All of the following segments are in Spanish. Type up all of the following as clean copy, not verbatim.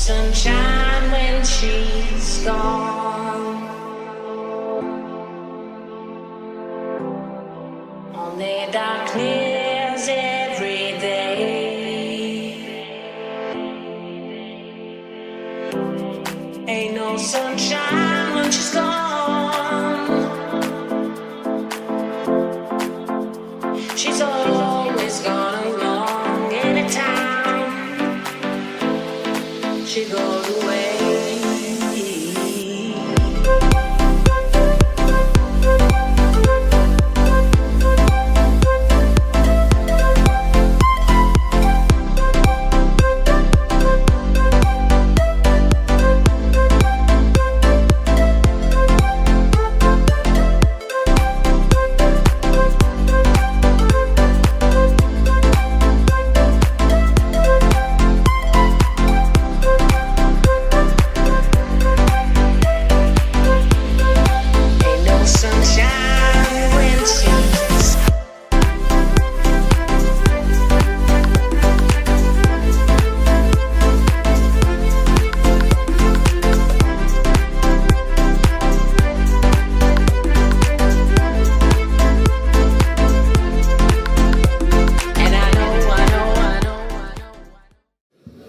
sunshine when she's gone. Only darkness every day. Ain't no sunshine when she's gone. She's always gone along anytime she goes away.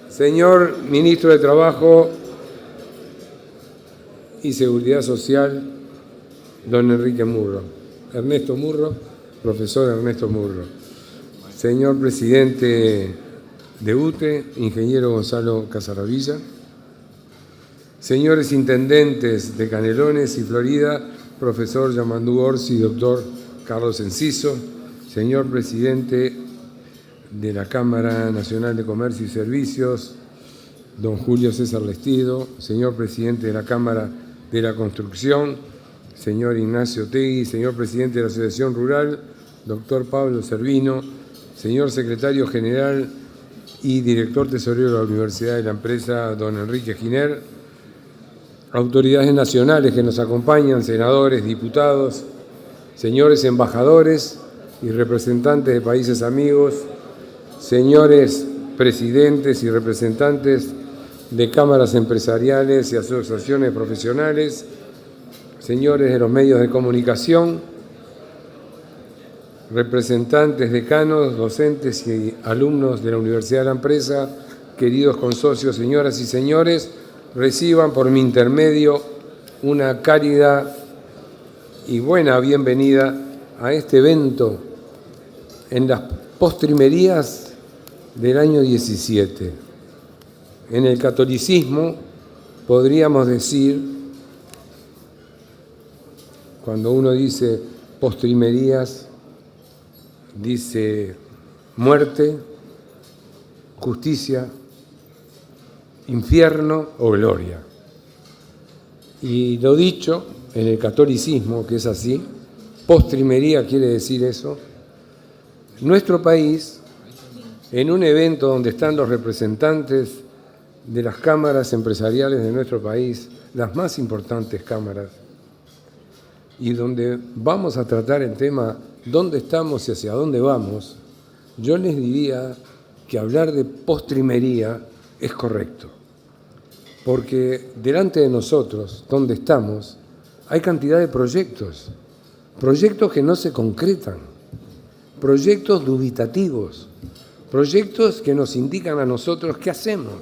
Señor Ministro de Trabajo y Seguridad Social, don Enrique Murro. Ernesto Murro, profesor Ernesto Murro. Señor Presidente de UTE, ingeniero Gonzalo Casaravilla. Señores Intendentes de Canelones y Florida, profesor Yamandú Orsi, doctor Carlos Enciso. Señor Presidente de la Cámara Nacional de Comercio y Servicios, don Julio César Lestido, señor Presidente de la Cámara de la Construcción, señor Ignacio Tegui, señor Presidente de la Asociación Rural, doctor Pablo Servino, señor Secretario General y Director Tesorero de la Universidad de la Empresa, don Enrique Giner, autoridades nacionales que nos acompañan, senadores, diputados, señores embajadores y representantes de países amigos, señores presidentes y representantes de cámaras empresariales y asociaciones profesionales, señores de los medios de comunicación, representantes, decanos, docentes y alumnos de la Universidad de la Empresa, queridos consocios, señoras y señores, reciban por mi intermedio una cálida y buena bienvenida a este evento en las postrimerías del año 17. En el catolicismo podríamos decir, cuando uno dice postrimerías, dice muerte, justicia, infierno o gloria. Y lo dicho en el catolicismo, que es así, postrimería quiere decir eso. Nuestro país, en un evento donde están los representantes de las cámaras empresariales de nuestro país, las más importantes cámaras, y donde vamos a tratar el tema dónde estamos y hacia dónde vamos, yo les diría que hablar de postrimería es correcto, porque delante de nosotros, donde estamos, hay cantidad de proyectos que no se concretan, proyectos dubitativos, proyectos que nos indican a nosotros qué hacemos,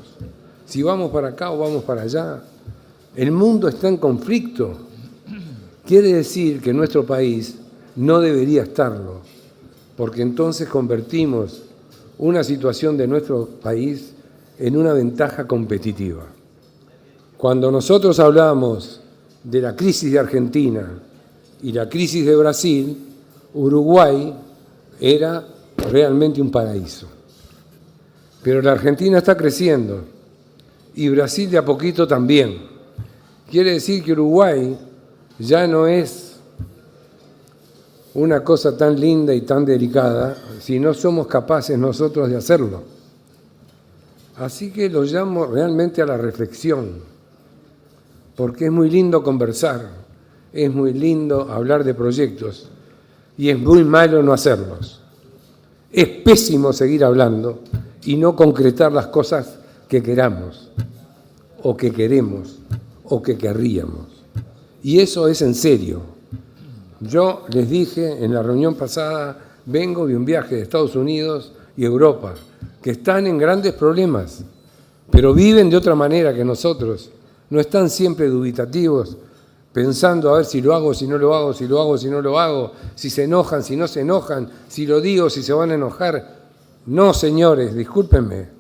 si vamos para acá o vamos para allá. El mundo está en conflicto. Quiere decir que nuestro país no debería estarlo, porque entonces convertimos una situación de nuestro país en una ventaja competitiva. Cuando nosotros hablamos de la crisis de Argentina y la crisis de Brasil, Uruguay era realmente un paraíso. Pero la Argentina está creciendo y Brasil de a poquito también. Quiere decir que Uruguay ya no es una cosa tan linda y tan delicada si no somos capaces nosotros de hacerlo. Así que lo llamo realmente a la reflexión, porque es muy lindo conversar, es muy lindo hablar de proyectos y es muy malo no hacerlos. Es pésimo seguir hablando y no concretar las cosas que queramos. o que queremos o que querríamos. Y eso es en serio. Yo les dije en la reunión pasada, vengo de un viaje de Estados Unidos y Europa, que están en grandes problemas, pero viven de otra manera que nosotros. No están siempre dubitativos, pensando a ver si lo hago, si no lo hago, si lo hago, si no lo hago, si se enojan, si no se enojan, si lo digo, si se van a enojar. No, señores, discúlpenme.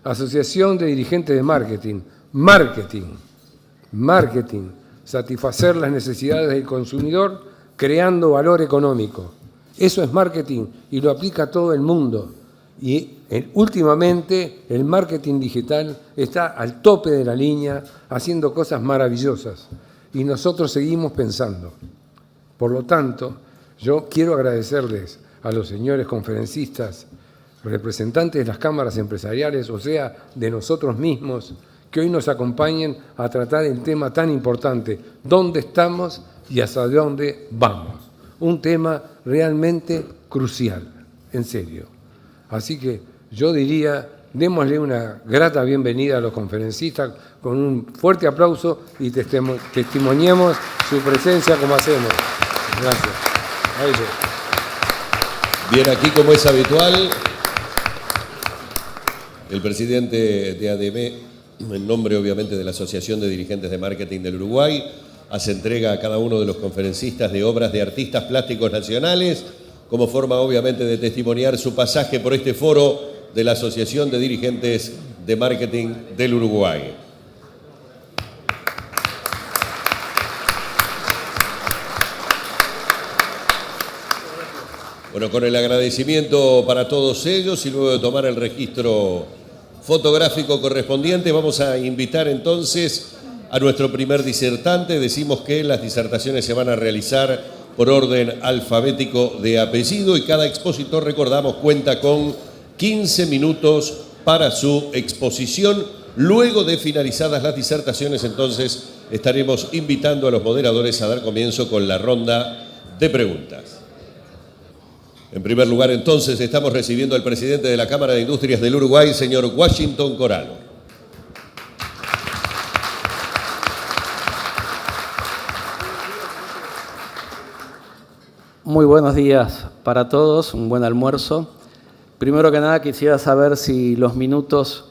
Asociación de Dirigentes de Marketing. Marketing. Satisfacer las necesidades del consumidor creando valor económico. Eso es marketing y lo aplica todo el mundo. Y últimamente el marketing digital está al tope de la línea haciendo cosas maravillosas y nosotros seguimos pensando. Por lo tanto, yo quiero agradecerles a los señores conferencistas, representantes de las cámaras empresariales, o sea, de nosotros mismos, que hoy nos acompañen a tratar el tema tan importante, dónde estamos y hacia dónde vamos. Un tema realmente crucial, en serio. Así que yo diría, démosle una grata bienvenida a los conferencistas con un fuerte aplauso y testimoniemos su presencia como hacemos. Gracias. A ellos. Bien, aquí como es habitual, el presidente de ADM, en nombre obviamente de la Asociación de Dirigentes de Marketing del Uruguay, hace entrega a cada uno de los conferencistas de obras de artistas plásticos nacionales, como forma obviamente de testimoniar su pasaje por este foro de la Asociación de Dirigentes de Marketing del Uruguay. Bueno, con el agradecimiento para todos ellos y luego de tomar el registro fotográfico correspondiente, vamos a invitar entonces a nuestro primer disertante. Decimos que las disertaciones se van a realizar por orden alfabético de apellido y cada expositor, recordamos, cuenta con 15 minutos para su exposición. Luego de finalizadas las disertaciones, entonces estaremos invitando a los moderadores a dar comienzo con la ronda de preguntas. En primer lugar, entonces, estamos recibiendo al presidente de la Cámara de Industrias del Uruguay, señor Washington Coralo. Muy buenos días para todos, un buen almuerzo. Primero que nada quisiera saber si los minutos,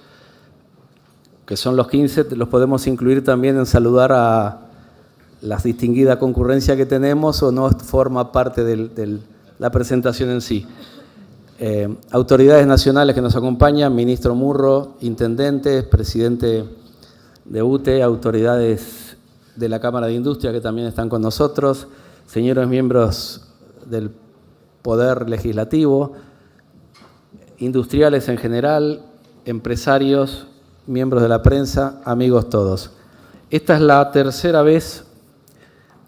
que son los 15, los podemos incluir también en saludar a la distinguida concurrencia que tenemos o no forma parte de la presentación en sí. Autoridades nacionales que nos acompañan, ministro Murro, intendentes, presidente de UTE, autoridades de la Cámara de Industria que también están con nosotros, señores miembros del Poder Legislativo, industriales en general, empresarios, miembros de la prensa, amigos todos. Esta es la tercera vez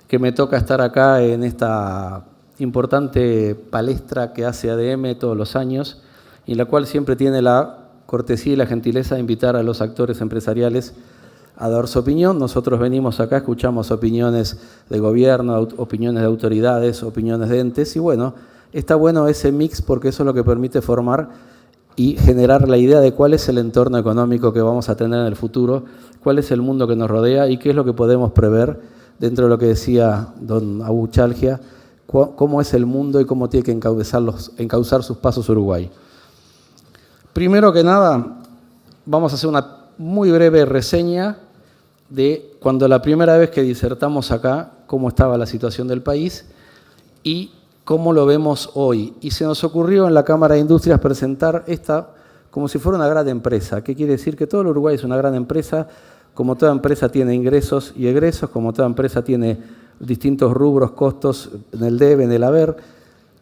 que me toca estar acá en esta importante palestra que hace ADM todos los años, y la cual siempre tiene la cortesía y la gentileza de invitar a los actores empresariales a dar su opinión. Nosotros venimos acá, escuchamos opiniones de gobierno, opiniones de autoridades, opiniones de entes, y bueno, está bueno ese mix porque eso es lo que permite formar y generar la idea de cuál es el entorno económico que vamos a tener en el futuro, cuál es el mundo que nos rodea y qué es lo que podemos prever dentro de lo que decía don Abuchalgia, cómo es el mundo y cómo tiene que encauzar sus pasos Uruguay. Primero que nada, vamos a hacer una muy breve reseña de cuando la primera vez que disertamos acá, cómo estaba la situación del país y cómo lo vemos hoy. Y se nos ocurrió en la Cámara de Industrias presentar esta como si fuera una gran empresa. ¿Qué quiere decir? Que todo el Uruguay es una gran empresa, como toda empresa tiene ingresos y egresos, como toda empresa tiene distintos rubros, costos en el debe, en el haber.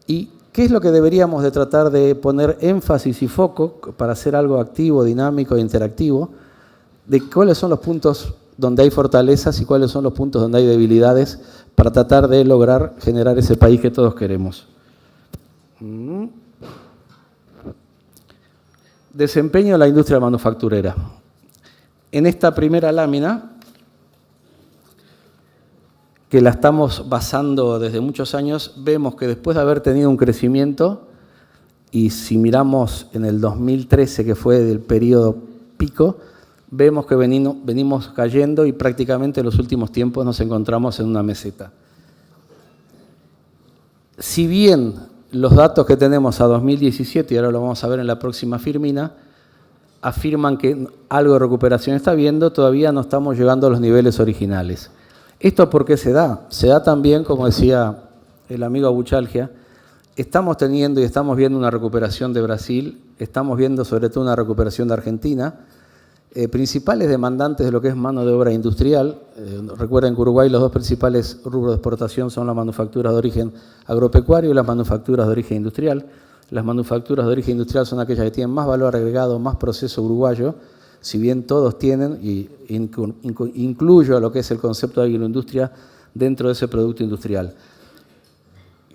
¿Y qué es lo que deberíamos de tratar de poner énfasis y foco para hacer algo activo, dinámico e interactivo? De cuáles son los puntos donde hay fortalezas y cuáles son los puntos donde hay debilidades para tratar de lograr generar ese país que todos queremos. Desempeño de la industria manufacturera. En esta primera lámina, que la estamos basando desde muchos años, vemos que después de haber tenido un crecimiento, y si miramos en el 2013, que fue del periodo pico, vemos que venimos cayendo y prácticamente en los últimos tiempos nos encontramos en una meseta. Si bien los datos que tenemos a 2017, y ahora lo vamos a ver en la próxima Firmina, afirman que algo de recuperación está habiendo, todavía no estamos llegando a los niveles originales. ¿Esto por qué se da? Se da también, como decía el amigo Abuchalgia, estamos teniendo y estamos viendo una recuperación de Brasil, estamos viendo sobre todo una recuperación de Argentina, principales demandantes de lo que es mano de obra industrial. Recuerden que Uruguay los dos principales rubros de exportación son las manufacturas de origen agropecuario y las manufacturas de origen industrial. Las manufacturas de origen industrial son aquellas que tienen más valor agregado, más proceso uruguayo, si bien todos tienen, y incluyo lo que es el concepto de agroindustria dentro de ese producto industrial.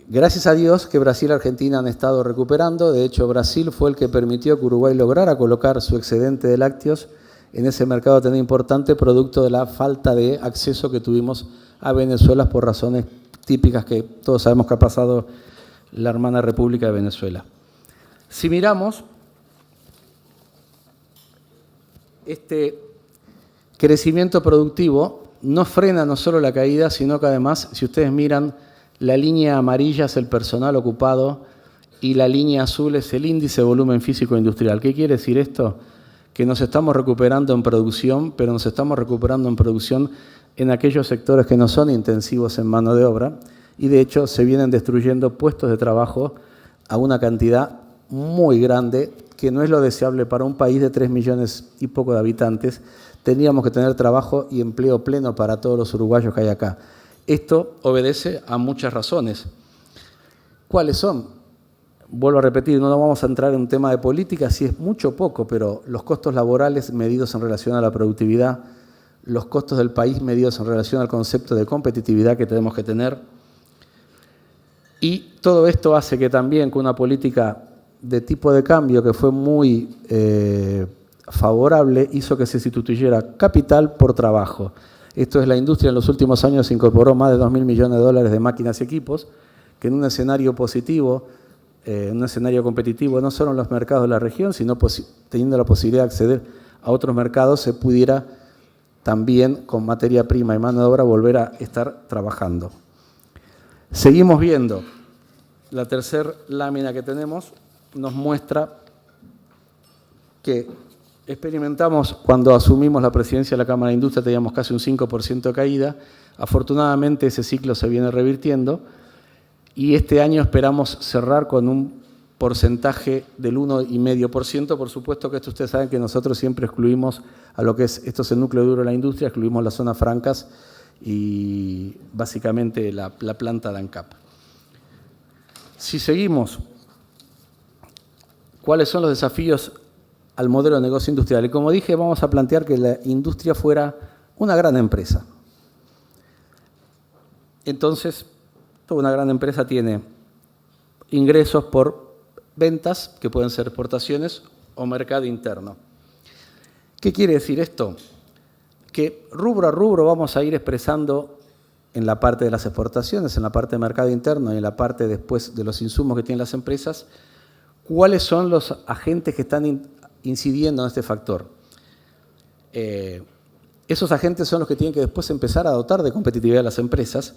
Gracias a Dios que Brasil y Argentina han estado recuperando. De hecho, Brasil fue el que permitió que Uruguay lograra colocar su excedente de lácteos en ese mercado tan importante, producto de la falta de acceso que tuvimos a Venezuela por razones típicas que todos sabemos que ha pasado la hermana República de Venezuela. Si miramos este crecimiento productivo, no frena no solo la caída, sino que además, si ustedes miran, la línea amarilla es el personal ocupado y la línea azul es el índice de volumen físico industrial. ¿Qué quiere decir esto? Que nos estamos recuperando en producción, pero nos estamos recuperando en producción en aquellos sectores que no son intensivos en mano de obra y de hecho se vienen destruyendo puestos de trabajo a una cantidad muy grande que no es lo deseable para un país de 3 millones y poco de habitantes. Tendríamos que tener trabajo y empleo pleno para todos los uruguayos que hay acá. Esto obedece a muchas razones. ¿Cuáles son? Vuelvo a repetir, no vamos a entrar en un tema de política, si es mucho o poco, pero los costos laborales medidos en relación a la productividad, los costos del país medidos en relación al concepto de competitividad que tenemos que tener. Y todo esto hace que también con una política de tipo de cambio que fue muy favorable, hizo que se sustituyera capital por trabajo. Esto es, la industria en los últimos años incorporó más de 2.000 millones de dólares de máquinas y equipos, que en un escenario positivo, en un escenario competitivo, no solo en los mercados de la región, sino teniendo la posibilidad de acceder a otros mercados, se pudiera también con materia prima y mano de obra volver a estar trabajando. Seguimos viendo, la tercera lámina que tenemos nos muestra que experimentamos cuando asumimos la presidencia de la Cámara de Industria, teníamos casi un 5% de caída. Afortunadamente ese ciclo se viene revirtiendo y este año esperamos cerrar con un porcentaje del 1,5%. Por supuesto que esto ustedes saben que nosotros siempre excluimos a lo que es, esto es el núcleo duro de la industria, excluimos las zonas francas y básicamente la planta de ANCAP. Si seguimos, ¿cuáles son los desafíos al modelo de negocio industrial? Y como dije, vamos a plantear que la industria fuera una gran empresa. Entonces, toda una gran empresa tiene ingresos por ventas, que pueden ser exportaciones o mercado interno. ¿Qué quiere decir esto? Que rubro a rubro vamos a ir expresando en la parte de las exportaciones, en la parte de mercado interno y en la parte después de los insumos que tienen las empresas, cuáles son los agentes que están incidiendo en este factor. Esos agentes son los que tienen que después empezar a dotar de competitividad a las empresas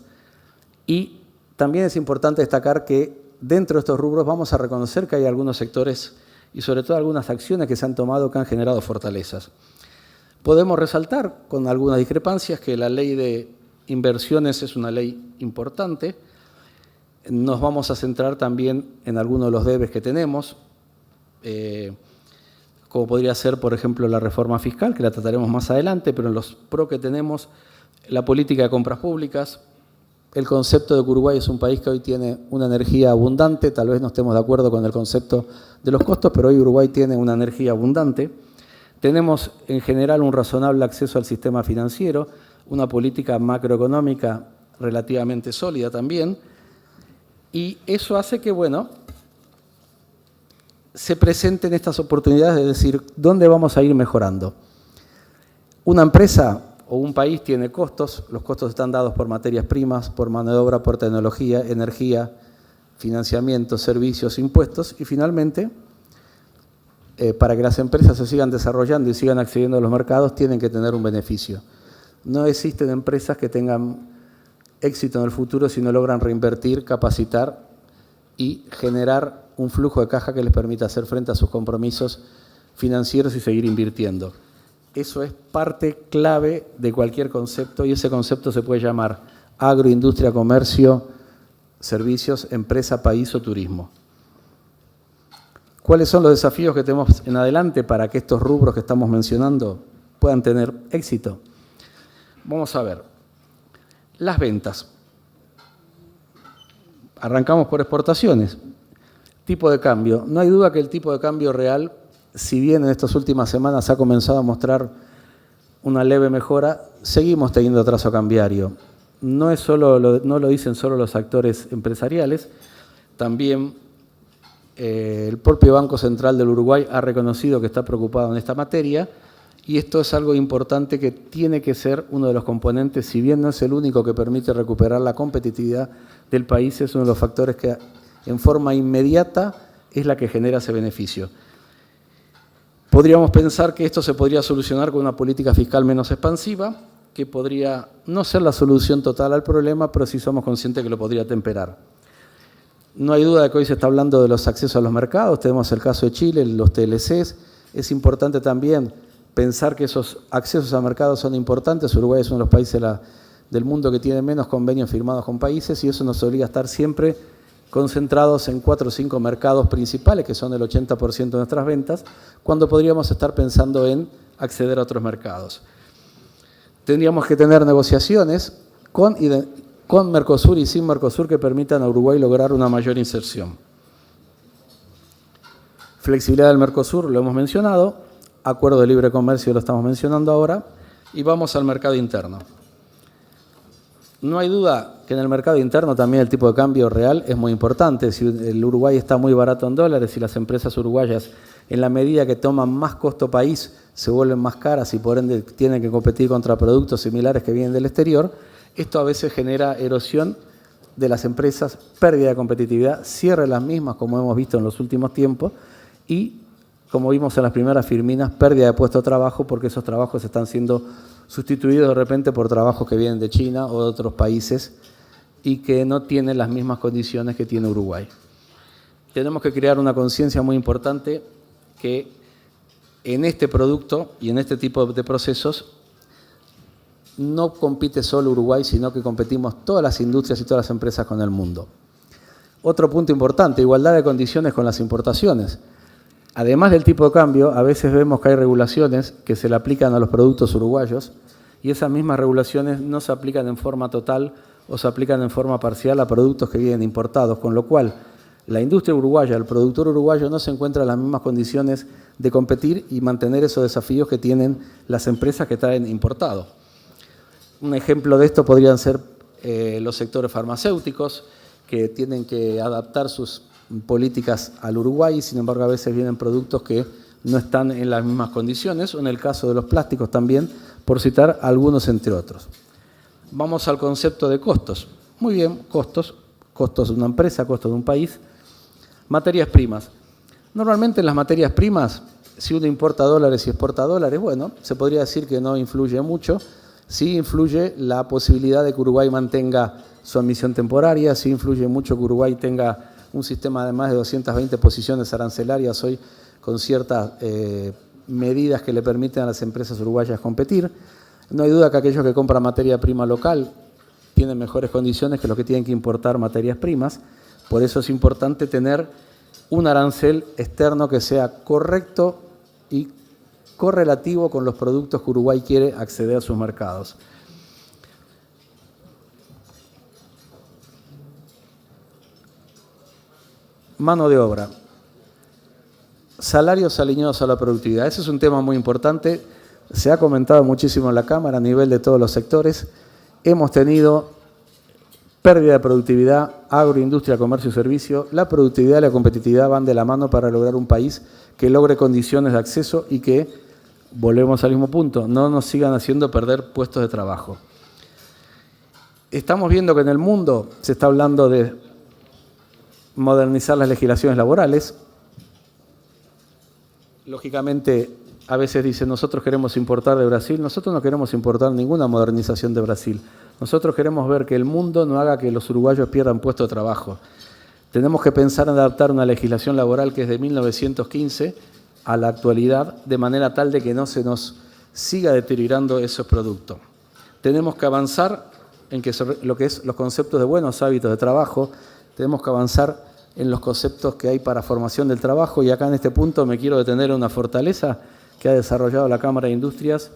y también es importante destacar que dentro de estos rubros vamos a reconocer que hay algunos sectores y sobre todo algunas acciones que se han tomado que han generado fortalezas. Podemos resaltar con algunas discrepancias que la ley de inversiones es una ley importante. Nos vamos a centrar también en algunos de los debes que tenemos, como podría ser, por ejemplo, la reforma fiscal, que la trataremos más adelante, pero en los pro que tenemos, la política de compras públicas, el concepto de que Uruguay es un país que hoy tiene una energía abundante, tal vez no estemos de acuerdo con el concepto de los costos, pero hoy Uruguay tiene una energía abundante. Tenemos en general un razonable acceso al sistema financiero, una política macroeconómica relativamente sólida también, y eso hace que, bueno, se presenten estas oportunidades de decir, ¿dónde vamos a ir mejorando? Una empresa o un país tiene costos, los costos están dados por materias primas, por mano de obra, por tecnología, energía, financiamiento, servicios, impuestos, y finalmente para que las empresas se sigan desarrollando y sigan accediendo a los mercados, tienen que tener un beneficio. No existen empresas que tengan éxito en el futuro si no logran reinvertir, capacitar y generar un flujo de caja que les permita hacer frente a sus compromisos financieros y seguir invirtiendo. Eso es parte clave de cualquier concepto y ese concepto se puede llamar agroindustria, comercio, servicios, empresa, país o turismo. ¿Cuáles son los desafíos que tenemos en adelante para que estos rubros que estamos mencionando puedan tener éxito? Vamos a ver. Las ventas. Arrancamos por exportaciones. Tipo de cambio. No hay duda que el tipo de cambio real, si bien en estas últimas semanas ha comenzado a mostrar una leve mejora, seguimos teniendo atraso cambiario. No lo dicen solo los actores empresariales, también el propio Banco Central del Uruguay ha reconocido que está preocupado en esta materia y esto es algo importante que tiene que ser uno de los componentes, si bien no es el único que permite recuperar la competitividad del país, es uno de los factores que en forma inmediata es la que genera ese beneficio. Podríamos pensar que esto se podría solucionar con una política fiscal menos expansiva, que podría no ser la solución total al problema, pero sí somos conscientes que lo podría temperar. No hay duda de que hoy se está hablando de los accesos a los mercados, tenemos el caso de Chile, los TLCs. Es importante también pensar que esos accesos a mercados son importantes. Uruguay es uno de los países del mundo que tiene menos convenios firmados con países y eso nos obliga a estar siempre concentrados en 4 o 5 mercados principales, que son el 80% de nuestras ventas, cuando podríamos estar pensando en acceder a otros mercados. Tendríamos que tener negociaciones con Mercosur y sin Mercosur que permitan a Uruguay lograr una mayor inserción. Flexibilidad del Mercosur, lo hemos mencionado, acuerdo de libre comercio lo estamos mencionando ahora, y vamos al mercado interno. No hay duda que en el mercado interno también el tipo de cambio real es muy importante. Si el Uruguay está muy barato en dólares y las empresas uruguayas, en la medida que toman más costo país, se vuelven más caras y por ende tienen que competir contra productos similares que vienen del exterior, esto a veces genera erosión de las empresas, pérdida de competitividad, cierre de las mismas, como hemos visto en los últimos tiempos, y, como vimos en las primeras firminas, pérdida de puestos de trabajo porque esos trabajos están siendo sustituidos de repente por trabajos que vienen de China o de otros países y que no tienen las mismas condiciones que tiene Uruguay. Tenemos que crear una conciencia muy importante que en este producto y en este tipo de procesos no compite solo Uruguay, sino que competimos todas las industrias y todas las empresas con el mundo. Otro punto importante, igualdad de condiciones con las importaciones. Además del tipo de cambio, a veces vemos que hay regulaciones que se le aplican a los productos uruguayos y esas mismas regulaciones no se aplican en forma total o se aplican en forma parcial a productos que vienen importados, con lo cual la industria uruguaya, el productor uruguayo no se encuentra en las mismas condiciones de competir y mantener esos desafíos que tienen las empresas que traen importado. Un ejemplo de esto podrían ser los sectores farmacéuticos que tienen que adaptar sus políticas al Uruguay, sin embargo a veces vienen productos que no están en las mismas condiciones, o en el caso de los plásticos también, por citar algunos entre otros. Vamos al concepto de costos. Muy bien, costos de una empresa, costos de un país. Materias primas. Normalmente en las materias primas, si uno importa dólares y exporta dólares, bueno, se podría decir que no influye mucho. Sí influye la posibilidad de que Uruguay mantenga su admisión temporaria, sí influye mucho que Uruguay tenga un sistema de más de 220 posiciones arancelarias hoy con ciertas medidas que le permiten a las empresas uruguayas competir. No hay duda que aquellos que compran materia prima local tienen mejores condiciones que los que tienen que importar materias primas. Por eso es importante tener un arancel externo que sea correcto y correlativo con los productos que Uruguay quiere acceder a sus mercados. Mano de obra. Salarios alineados a la productividad. Ese es un tema muy importante. Se ha comentado muchísimo en la Cámara a nivel de todos los sectores. Hemos tenido pérdida de productividad, agroindustria, comercio y servicio. La productividad y la competitividad van de la mano para lograr un país que logre condiciones de acceso y que, volvemos al mismo punto, no nos sigan haciendo perder puestos de trabajo. Estamos viendo que en el mundo se está hablando de modernizar las legislaciones laborales. Lógicamente, a veces dicen, nosotros queremos importar de Brasil. Nosotros no queremos importar ninguna modernización de Brasil. Nosotros queremos ver que el mundo no haga que los uruguayos pierdan puesto de trabajo. Tenemos que pensar en adaptar una legislación laboral que es de 1915 a la actualidad, de manera tal de que no se nos siga deteriorando esos productos. Tenemos que avanzar en lo que es los conceptos de buenos hábitos de trabajo, tenemos que avanzar en los conceptos que hay para formación del trabajo, y acá en este punto me quiero detener en una fortaleza que ha desarrollado la Cámara de Industrias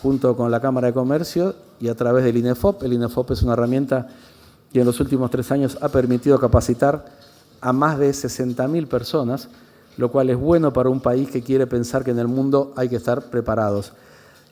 junto con la Cámara de Comercio y a través del INEFOP. El INEFOP es una herramienta que en los últimos 3 años ha permitido capacitar a más de 60.000 personas, lo cual es bueno para un país que quiere pensar que en el mundo hay que estar preparados.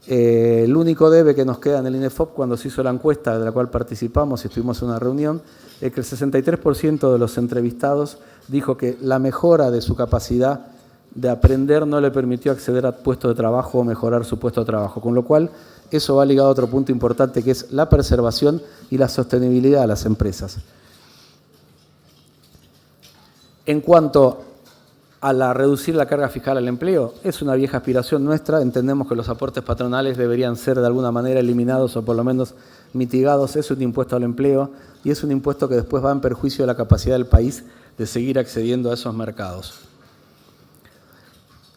El único debe que nos queda en el INEFOP, cuando se hizo la encuesta de la cual participamos y estuvimos en una reunión, es que el 63% de los entrevistados dijo que la mejora de su capacidad de aprender no le permitió acceder a puestos de trabajo o mejorar su puesto de trabajo, con lo cual eso va ligado a otro punto importante, que es la preservación y la sostenibilidad de las empresas. En cuanto a reducir la carga fiscal al empleo, es una vieja aspiración nuestra. Entendemos que los aportes patronales deberían ser de alguna manera eliminados o por lo menos mitigados. Es un impuesto al empleo y es un impuesto que después va en perjuicio de la capacidad del país de seguir accediendo a esos mercados.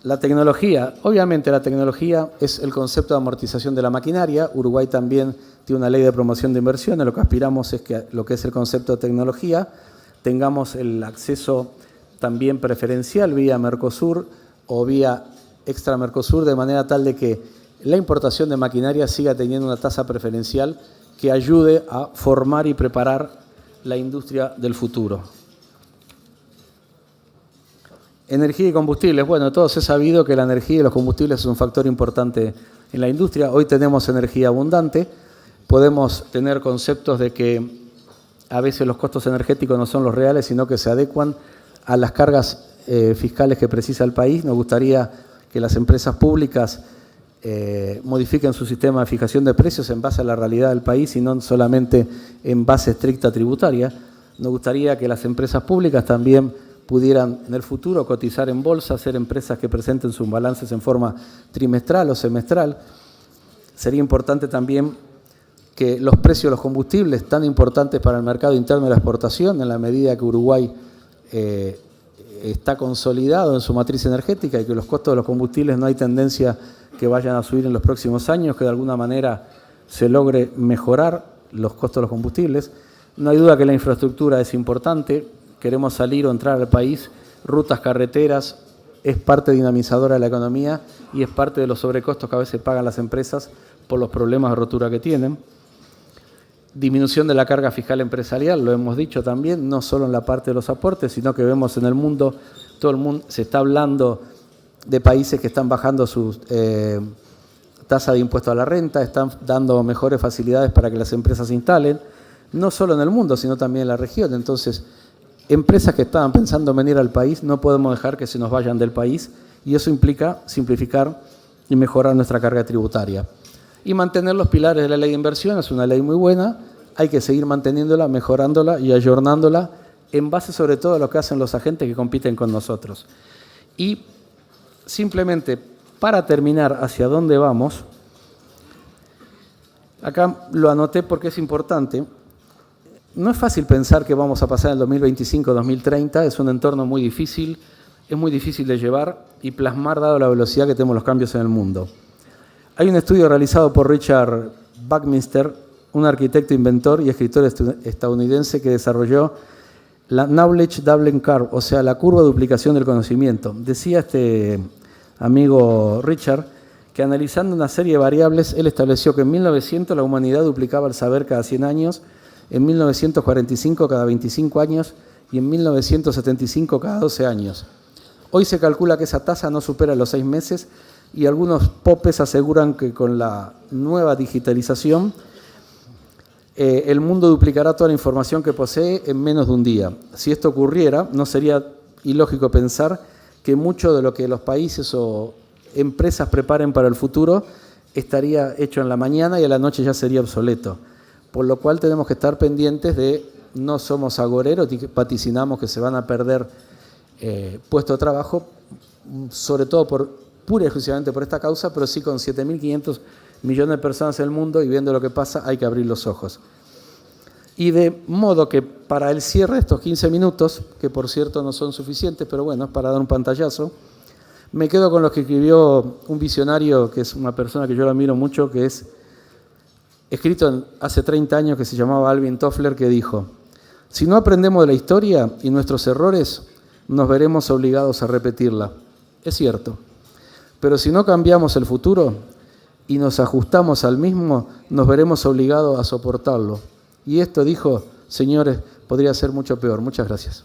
La tecnología, obviamente la tecnología es el concepto de amortización de la maquinaria. Uruguay también tiene una ley de promoción de inversiones. Lo que aspiramos es que lo que es el concepto de tecnología tengamos el acceso también preferencial vía Mercosur o vía extra Mercosur, de manera tal de que la importación de maquinaria siga teniendo una tasa preferencial que ayude a formar y preparar la industria del futuro. Energía y combustibles. Bueno, todos he sabido que la energía y los combustibles es un factor importante en la industria. Hoy tenemos energía abundante. Podemos tener conceptos de que a veces los costos energéticos no son los reales, sino que se adecuan a las cargas fiscales que precisa el país. Nos gustaría que las empresas públicas modifiquen su sistema de fijación de precios en base a la realidad del país y no solamente en base estricta tributaria. Nos gustaría que las empresas públicas también pudieran en el futuro cotizar en bolsa, ser empresas que presenten sus balances en forma trimestral o semestral. Sería importante también que los precios de los combustibles, tan importantes para el mercado interno de la exportación, en la medida que Uruguay está consolidado en su matriz energética y que los costos de los combustibles no hay tendencia que vayan a subir en los próximos años, que de alguna manera se logre mejorar los costos de los combustibles. No hay duda que la infraestructura es importante. Queremos salir o entrar al país, rutas, carreteras, es parte dinamizadora de la economía y es parte de los sobrecostos que a veces pagan las empresas por los problemas de rotura que tienen. Disminución de la carga fiscal empresarial, lo hemos dicho también, no solo en la parte de los aportes, sino que vemos en el mundo, todo el mundo se está hablando de países que están bajando su tasa de impuesto a la renta, están dando mejores facilidades para que las empresas se instalen, no solo en el mundo, sino también en la región. Entonces, empresas que estaban pensando en venir al país, no podemos dejar que se nos vayan del país, y eso implica simplificar y mejorar nuestra carga tributaria. Y mantener los pilares de la ley de inversión, es una ley muy buena, hay que seguir manteniéndola, mejorándola y ayornándola en base sobre todo a lo que hacen los agentes que compiten con nosotros. Y simplemente para terminar hacia dónde vamos, acá lo anoté porque es importante. No es fácil pensar que vamos a pasar en el 2025-2030, es un entorno muy difícil, es muy difícil de llevar y plasmar dado la velocidad que tenemos los cambios en el mundo. Hay un estudio realizado por Richard Buckminster, un arquitecto, inventor y escritor estadounidense que desarrolló la Knowledge Doubling Curve, o sea, la curva de duplicación del conocimiento. Decía este amigo Richard que analizando una serie de variables, él estableció que en 1900 la humanidad duplicaba el saber cada 100 años, en 1945 cada 25 años y en 1975 cada 12 años. Hoy se calcula que esa tasa no supera los 6 meses y algunos popes aseguran que con la nueva digitalización el mundo duplicará toda la información que posee en menos de un día. Si esto ocurriera, no sería ilógico pensar que mucho de lo que los países o empresas preparen para el futuro estaría hecho en la mañana y a la noche ya sería obsoleto. Por lo cual tenemos que estar pendientes de, no somos agoreros y vaticinamos que se van a perder puestos de trabajo. sobre todo pura y exclusivamente por esta causa, pero sí con 7.500 millones de personas en el mundo y viendo lo que pasa hay que abrir los ojos. Y de modo que para el cierre de estos 15 minutos, que por cierto no son suficientes, pero bueno, es para dar un pantallazo, me quedo con lo que escribió un visionario, que es una persona que yo lo admiro mucho, que es escrito hace 30 años, que se llamaba Alvin Toffler, que dijo: si no aprendemos de la historia y nuestros errores, nos veremos obligados a repetirla. Es cierto, pero si no cambiamos el futuro y nos ajustamos al mismo, nos veremos obligados a soportarlo. Y esto, dijo, señores, podría ser mucho peor. Muchas gracias.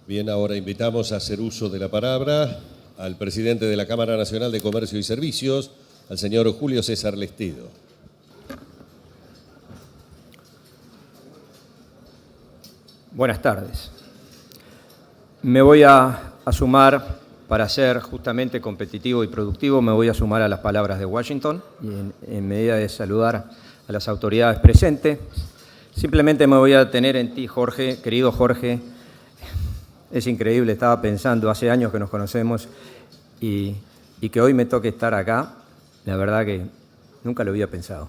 Bien, ahora invitamos a hacer uso de la palabra al presidente de la Cámara Nacional de Comercio y Servicios, al señor Julio César Lestido. Buenas tardes. Me voy a sumar, para ser justamente competitivo y productivo, me voy a sumar a las palabras de Washington y en medida de saludar a las autoridades presentes. Simplemente me voy a detener en ti, Jorge, querido Jorge. Es increíble, estaba pensando, hace años que nos conocemos y que hoy me toque estar acá, la verdad que nunca lo había pensado.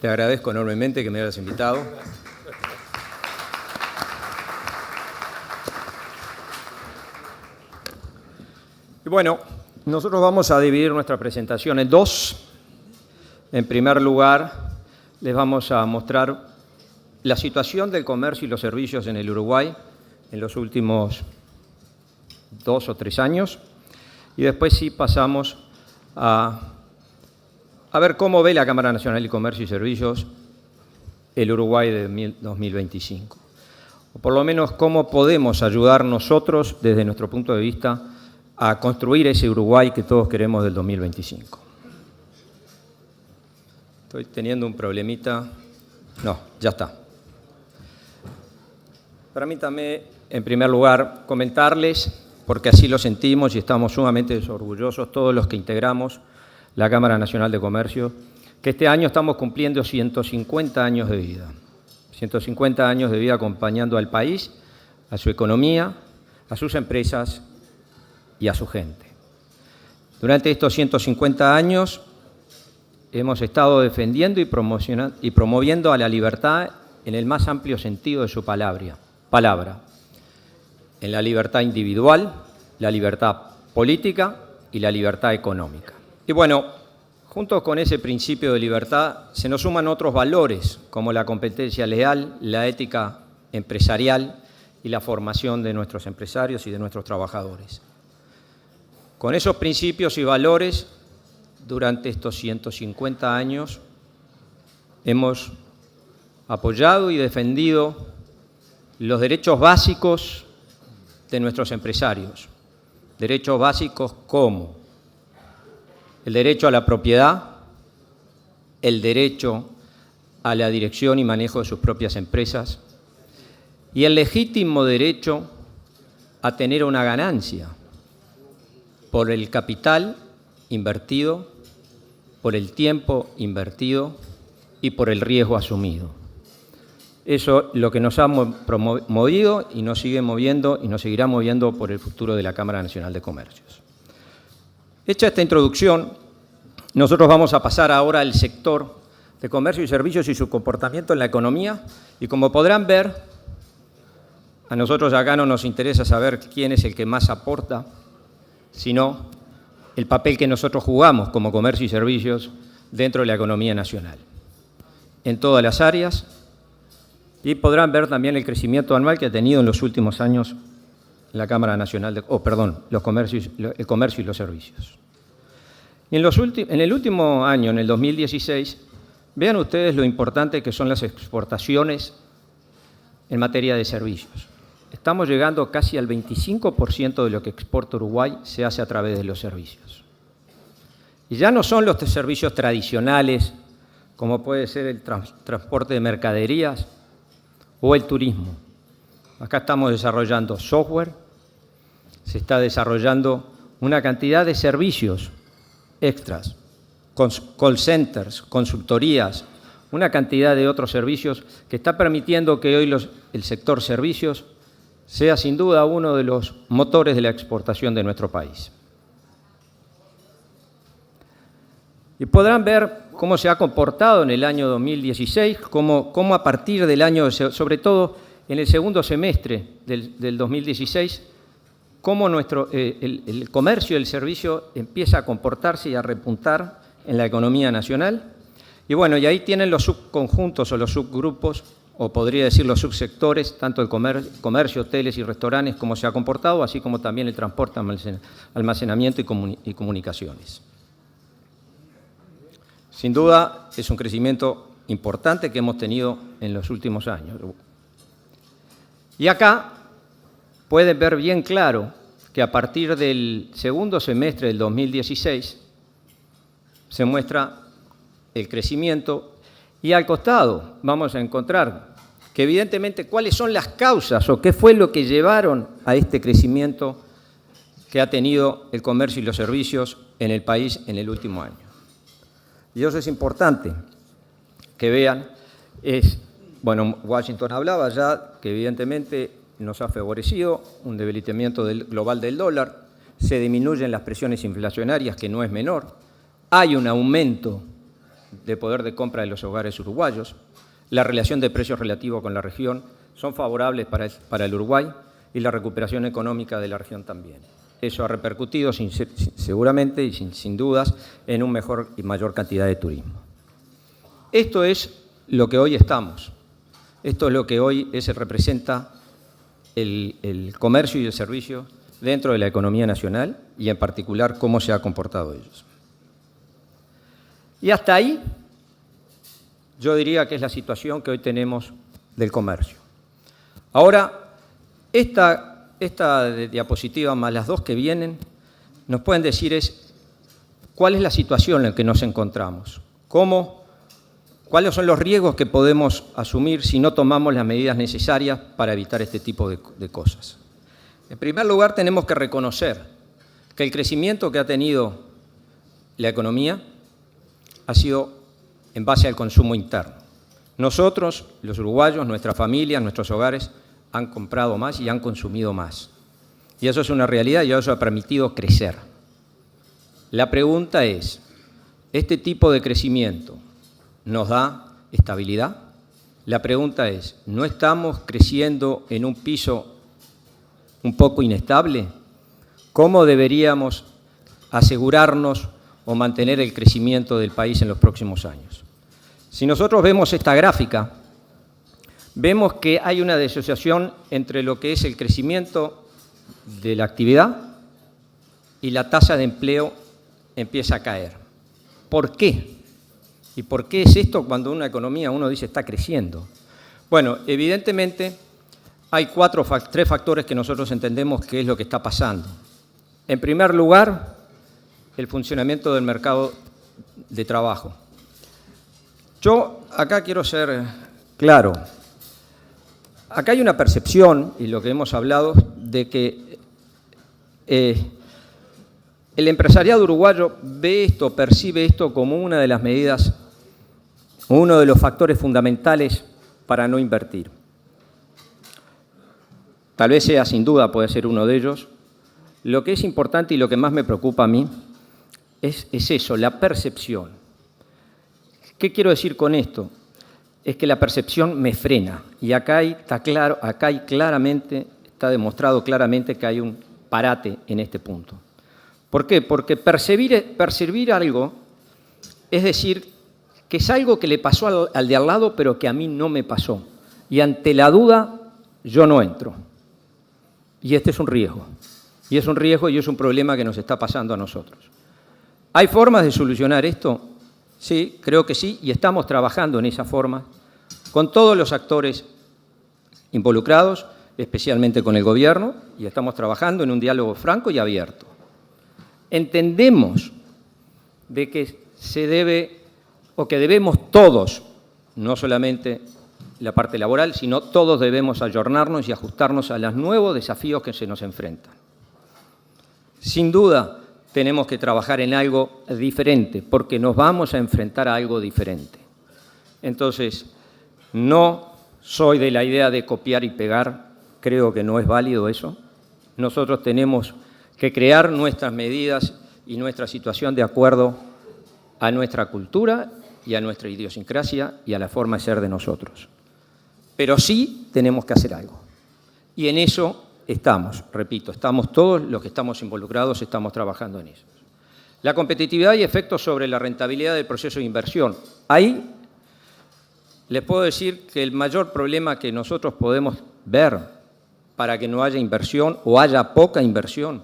Te agradezco enormemente que me hayas invitado. Y bueno, nosotros vamos a dividir nuestra presentación en dos. En primer lugar, les vamos a mostrar la situación del comercio y los servicios en el Uruguay en los últimos 2 o 3 años. Y después sí pasamos a ver cómo ve la Cámara Nacional de Comercio y Servicios el Uruguay de 2025. O por lo menos cómo podemos ayudar nosotros, desde nuestro punto de vista, a construir ese Uruguay que todos queremos del 2025. Estoy teniendo un problemita. No, ya está. Permítanme, en primer lugar, comentarles, porque así lo sentimos y estamos sumamente orgullosos todos los que integramos la Cámara Nacional de Comercio, que este año estamos cumpliendo 150 años de vida. 150 años de vida acompañando al país, a su economía, a sus empresas y a su gente. Durante estos 150 años hemos estado defendiendo y promoviendo a la libertad en el más amplio sentido de su palabra. En la libertad individual, la libertad política y la libertad económica. Y bueno, junto con ese principio de libertad se nos suman otros valores como la competencia leal, la ética empresarial y la formación de nuestros empresarios y de nuestros trabajadores. Con esos principios y valores, durante estos 150 años hemos apoyado y defendido los derechos básicos de nuestros empresarios. Derechos básicos como el derecho a la propiedad, el derecho a la dirección y manejo de sus propias empresas y el legítimo derecho a tener una ganancia por el capital invertido, por el tiempo invertido y por el riesgo asumido. Eso es lo que nos ha movido y nos sigue moviendo y nos seguirá moviendo por el futuro de la Cámara Nacional de Comercios. Hecha esta introducción, nosotros vamos a pasar ahora al sector de comercio y servicios y su comportamiento en la economía. Y como podrán ver, a nosotros acá no nos interesa saber quién es el que más aporta, sino el papel que nosotros jugamos como comercio y servicios dentro de la economía nacional, en todas las áreas. Y podrán ver también el crecimiento anual que ha tenido en los últimos años la Cámara Nacional de el comercio y los servicios. Y en el último año, en el 2016, vean ustedes lo importante que son las exportaciones en materia de servicios. Estamos llegando casi al 25% de lo que exporta Uruguay se hace a través de los servicios. Y ya no son los servicios tradicionales, como puede ser el transporte de mercaderías o el turismo. Acá estamos desarrollando software, se está desarrollando una cantidad de servicios extras call centers, consultorías, una cantidad de otros servicios que está permitiendo que hoy el sector servicios sea sin duda uno de los motores de la exportación de nuestro país. Y podrán ver cómo se ha comportado en el año 2016, cómo a partir del año, sobre todo en el segundo semestre del 2016, cómo el comercio y el servicio empieza a comportarse y a repuntar en la economía nacional. Y bueno, y ahí tienen los subconjuntos o los subgrupos, o podría decir los subsectores, tanto el comercio, hoteles y restaurantes, cómo se ha comportado, así como también el transporte, almacenamiento y comunicaciones. Sin duda, es un crecimiento importante que hemos tenido en los últimos años. Y acá pueden ver bien claro que a partir del segundo semestre del 2016 se muestra el crecimiento y al costado vamos a encontrar que evidentemente cuáles son las causas o qué fue lo que llevaron a este crecimiento que ha tenido el comercio y los servicios en el país en el último año. Y eso es importante que vean. Bueno, Washington hablaba ya que evidentemente nos ha favorecido un debilitamiento global del dólar, se disminuyen las presiones inflacionarias, que no es menor, hay un aumento de poder de compra de los hogares uruguayos, la relación de precios relativo con la región son favorables para el Uruguay y la recuperación económica de la región también. Eso ha repercutido seguramente y sin dudas en una mejor y mayor cantidad de turismo. Esto es lo que hoy estamos. Esto es lo que hoy representa el comercio y el servicio dentro de la economía nacional y en particular cómo se ha comportado ellos. Y hasta ahí yo diría que es la situación que hoy tenemos del comercio. Ahora, esta diapositiva más las dos que vienen nos pueden decir cuál es la situación en la que nos encontramos, cuáles son los riesgos que podemos asumir si no tomamos las medidas necesarias para evitar este tipo de cosas. En primer lugar, tenemos que reconocer que el crecimiento que ha tenido la economía ha sido en base al consumo interno. Nosotros, los uruguayos, nuestras familias, nuestros hogares, han comprado más y han consumido más. Y eso es una realidad y eso ha permitido crecer. La pregunta es, ¿este tipo de crecimiento nos da estabilidad? La pregunta es, ¿no estamos creciendo en un piso un poco inestable? ¿Cómo deberíamos asegurarnos o mantener el crecimiento del país en los próximos años? Si nosotros vemos esta gráfica, vemos que hay una disociación entre lo que es el crecimiento de la actividad y la tasa de empleo empieza a caer. ¿Por qué? ¿Y por qué es esto cuando una economía uno dice está creciendo? Bueno, evidentemente hay tres factores que nosotros entendemos que es lo que está pasando. En primer lugar, el funcionamiento del mercado de trabajo. Yo acá quiero ser claro. Acá hay una percepción, y lo que hemos hablado, de que el empresariado uruguayo ve esto, percibe esto como una de las medidas, uno de los factores fundamentales para no invertir. Tal vez sea, sin duda, puede ser uno de ellos. Lo que es importante y lo que más me preocupa a mí es eso, la percepción. ¿Qué quiero decir con esto? Es que la percepción me frena y acá está demostrado claramente que hay un parate en este punto. ¿Por qué? Porque percibir algo es decir que es algo que le pasó al de al lado pero que a mí no me pasó y ante la duda yo no entro. Y este es un riesgo. Y es un riesgo y es un problema que nos está pasando a nosotros. ¿Hay formas de solucionar esto? Sí, creo que sí, y estamos trabajando en esa forma con todos los actores involucrados, especialmente con el gobierno, y estamos trabajando en un diálogo franco y abierto. Entendemos de que se debe, o que debemos todos, no solamente la parte laboral, sino todos debemos ayornarnos y ajustarnos a los nuevos desafíos que se nos enfrentan. Sin duda, tenemos que trabajar en algo diferente, porque nos vamos a enfrentar a algo diferente. Entonces, no soy de la idea de copiar y pegar, creo que no es válido eso. Nosotros tenemos que crear nuestras medidas y nuestra situación de acuerdo a nuestra cultura y a nuestra idiosincrasia y a la forma de ser de nosotros. Pero sí tenemos que hacer algo. Y en eso estamos, repito, estamos todos los que estamos involucrados, estamos trabajando en eso. La competitividad y efectos sobre la rentabilidad del proceso de inversión. Ahí les puedo decir que el mayor problema que nosotros podemos ver para que no haya inversión o haya poca inversión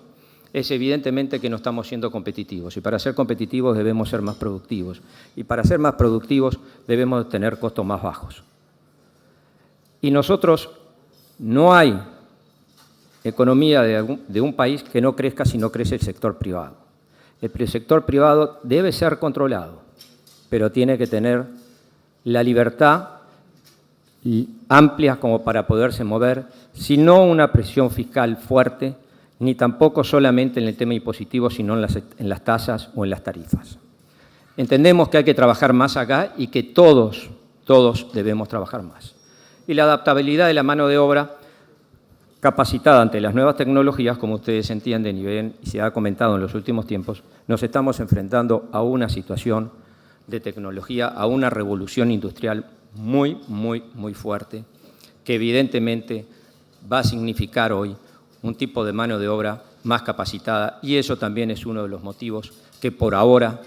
es evidentemente que no estamos siendo competitivos. Y para ser competitivos debemos ser más productivos. Y para ser más productivos debemos tener costos más bajos. Y nosotros, no hay economía de un país que no crezca si no crece el sector privado. El sector privado debe ser controlado, pero tiene que tener la libertad amplia como para poderse mover, sino una presión fiscal fuerte, ni tampoco solamente en el tema impositivo, sino en las tasas o en las tarifas. Entendemos que hay que trabajar más acá y que todos debemos trabajar más. Y la adaptabilidad de la mano de obra capacitada ante las nuevas tecnologías, como ustedes entienden y ven y se ha comentado en los últimos tiempos, nos estamos enfrentando a una situación de tecnología, a una revolución industrial muy fuerte, que evidentemente va a significar hoy un tipo de mano de obra más capacitada, y eso también es uno de los motivos que por ahora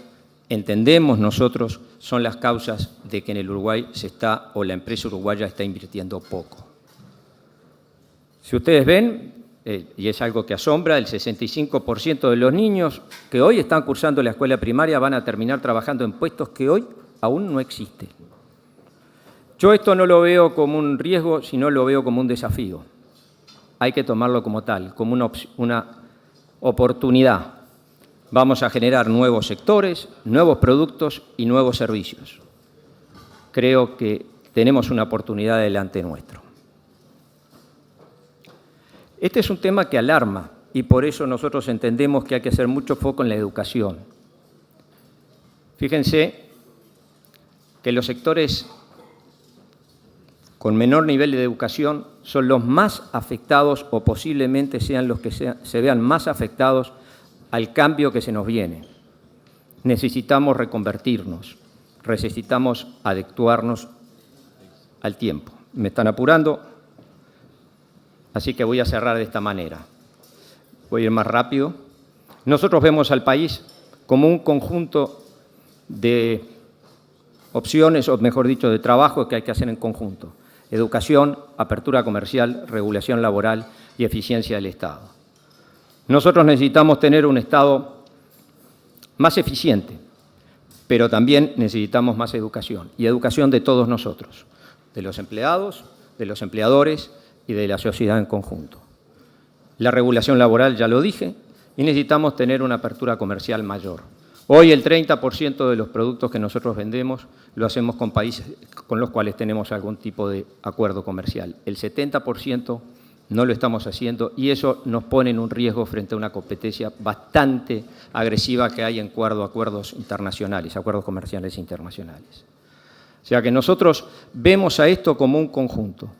entendemos nosotros son las causas de que en el Uruguay la empresa uruguaya está invirtiendo poco. Si ustedes ven, y es algo que asombra, el 65% de los niños que hoy están cursando la escuela primaria van a terminar trabajando en puestos que hoy aún no existen. Yo esto no lo veo como un riesgo, sino lo veo como un desafío. Hay que tomarlo como tal, como una oportunidad. Vamos a generar nuevos sectores, nuevos productos y nuevos servicios. Creo que tenemos una oportunidad delante nuestro. Este es un tema que alarma y por eso nosotros entendemos que hay que hacer mucho foco en la educación. Fíjense que los sectores con menor nivel de educación son los más afectados o posiblemente sean los que se vean más afectados al cambio que se nos viene. Necesitamos reconvertirnos, necesitamos adecuarnos al tiempo. Me están apurando, así que voy a cerrar de esta manera. Voy a ir más rápido. Nosotros vemos al país como un conjunto de opciones, o mejor dicho, de trabajo que hay que hacer en conjunto. Educación, apertura comercial, regulación laboral y eficiencia del Estado. Nosotros necesitamos tener un Estado más eficiente, pero también necesitamos más educación, y educación de todos nosotros, de los empleados, de los empleadores y de la sociedad en conjunto. La regulación laboral, ya lo dije, y necesitamos tener una apertura comercial mayor. Hoy el 30% de los productos que nosotros vendemos lo hacemos con países con los cuales tenemos algún tipo de acuerdo comercial. El 70% no lo estamos haciendo y eso nos pone en un riesgo frente a una competencia bastante agresiva que hay en cuanto a acuerdos internacionales, acuerdos comerciales internacionales. O sea que nosotros vemos a esto como un conjunto.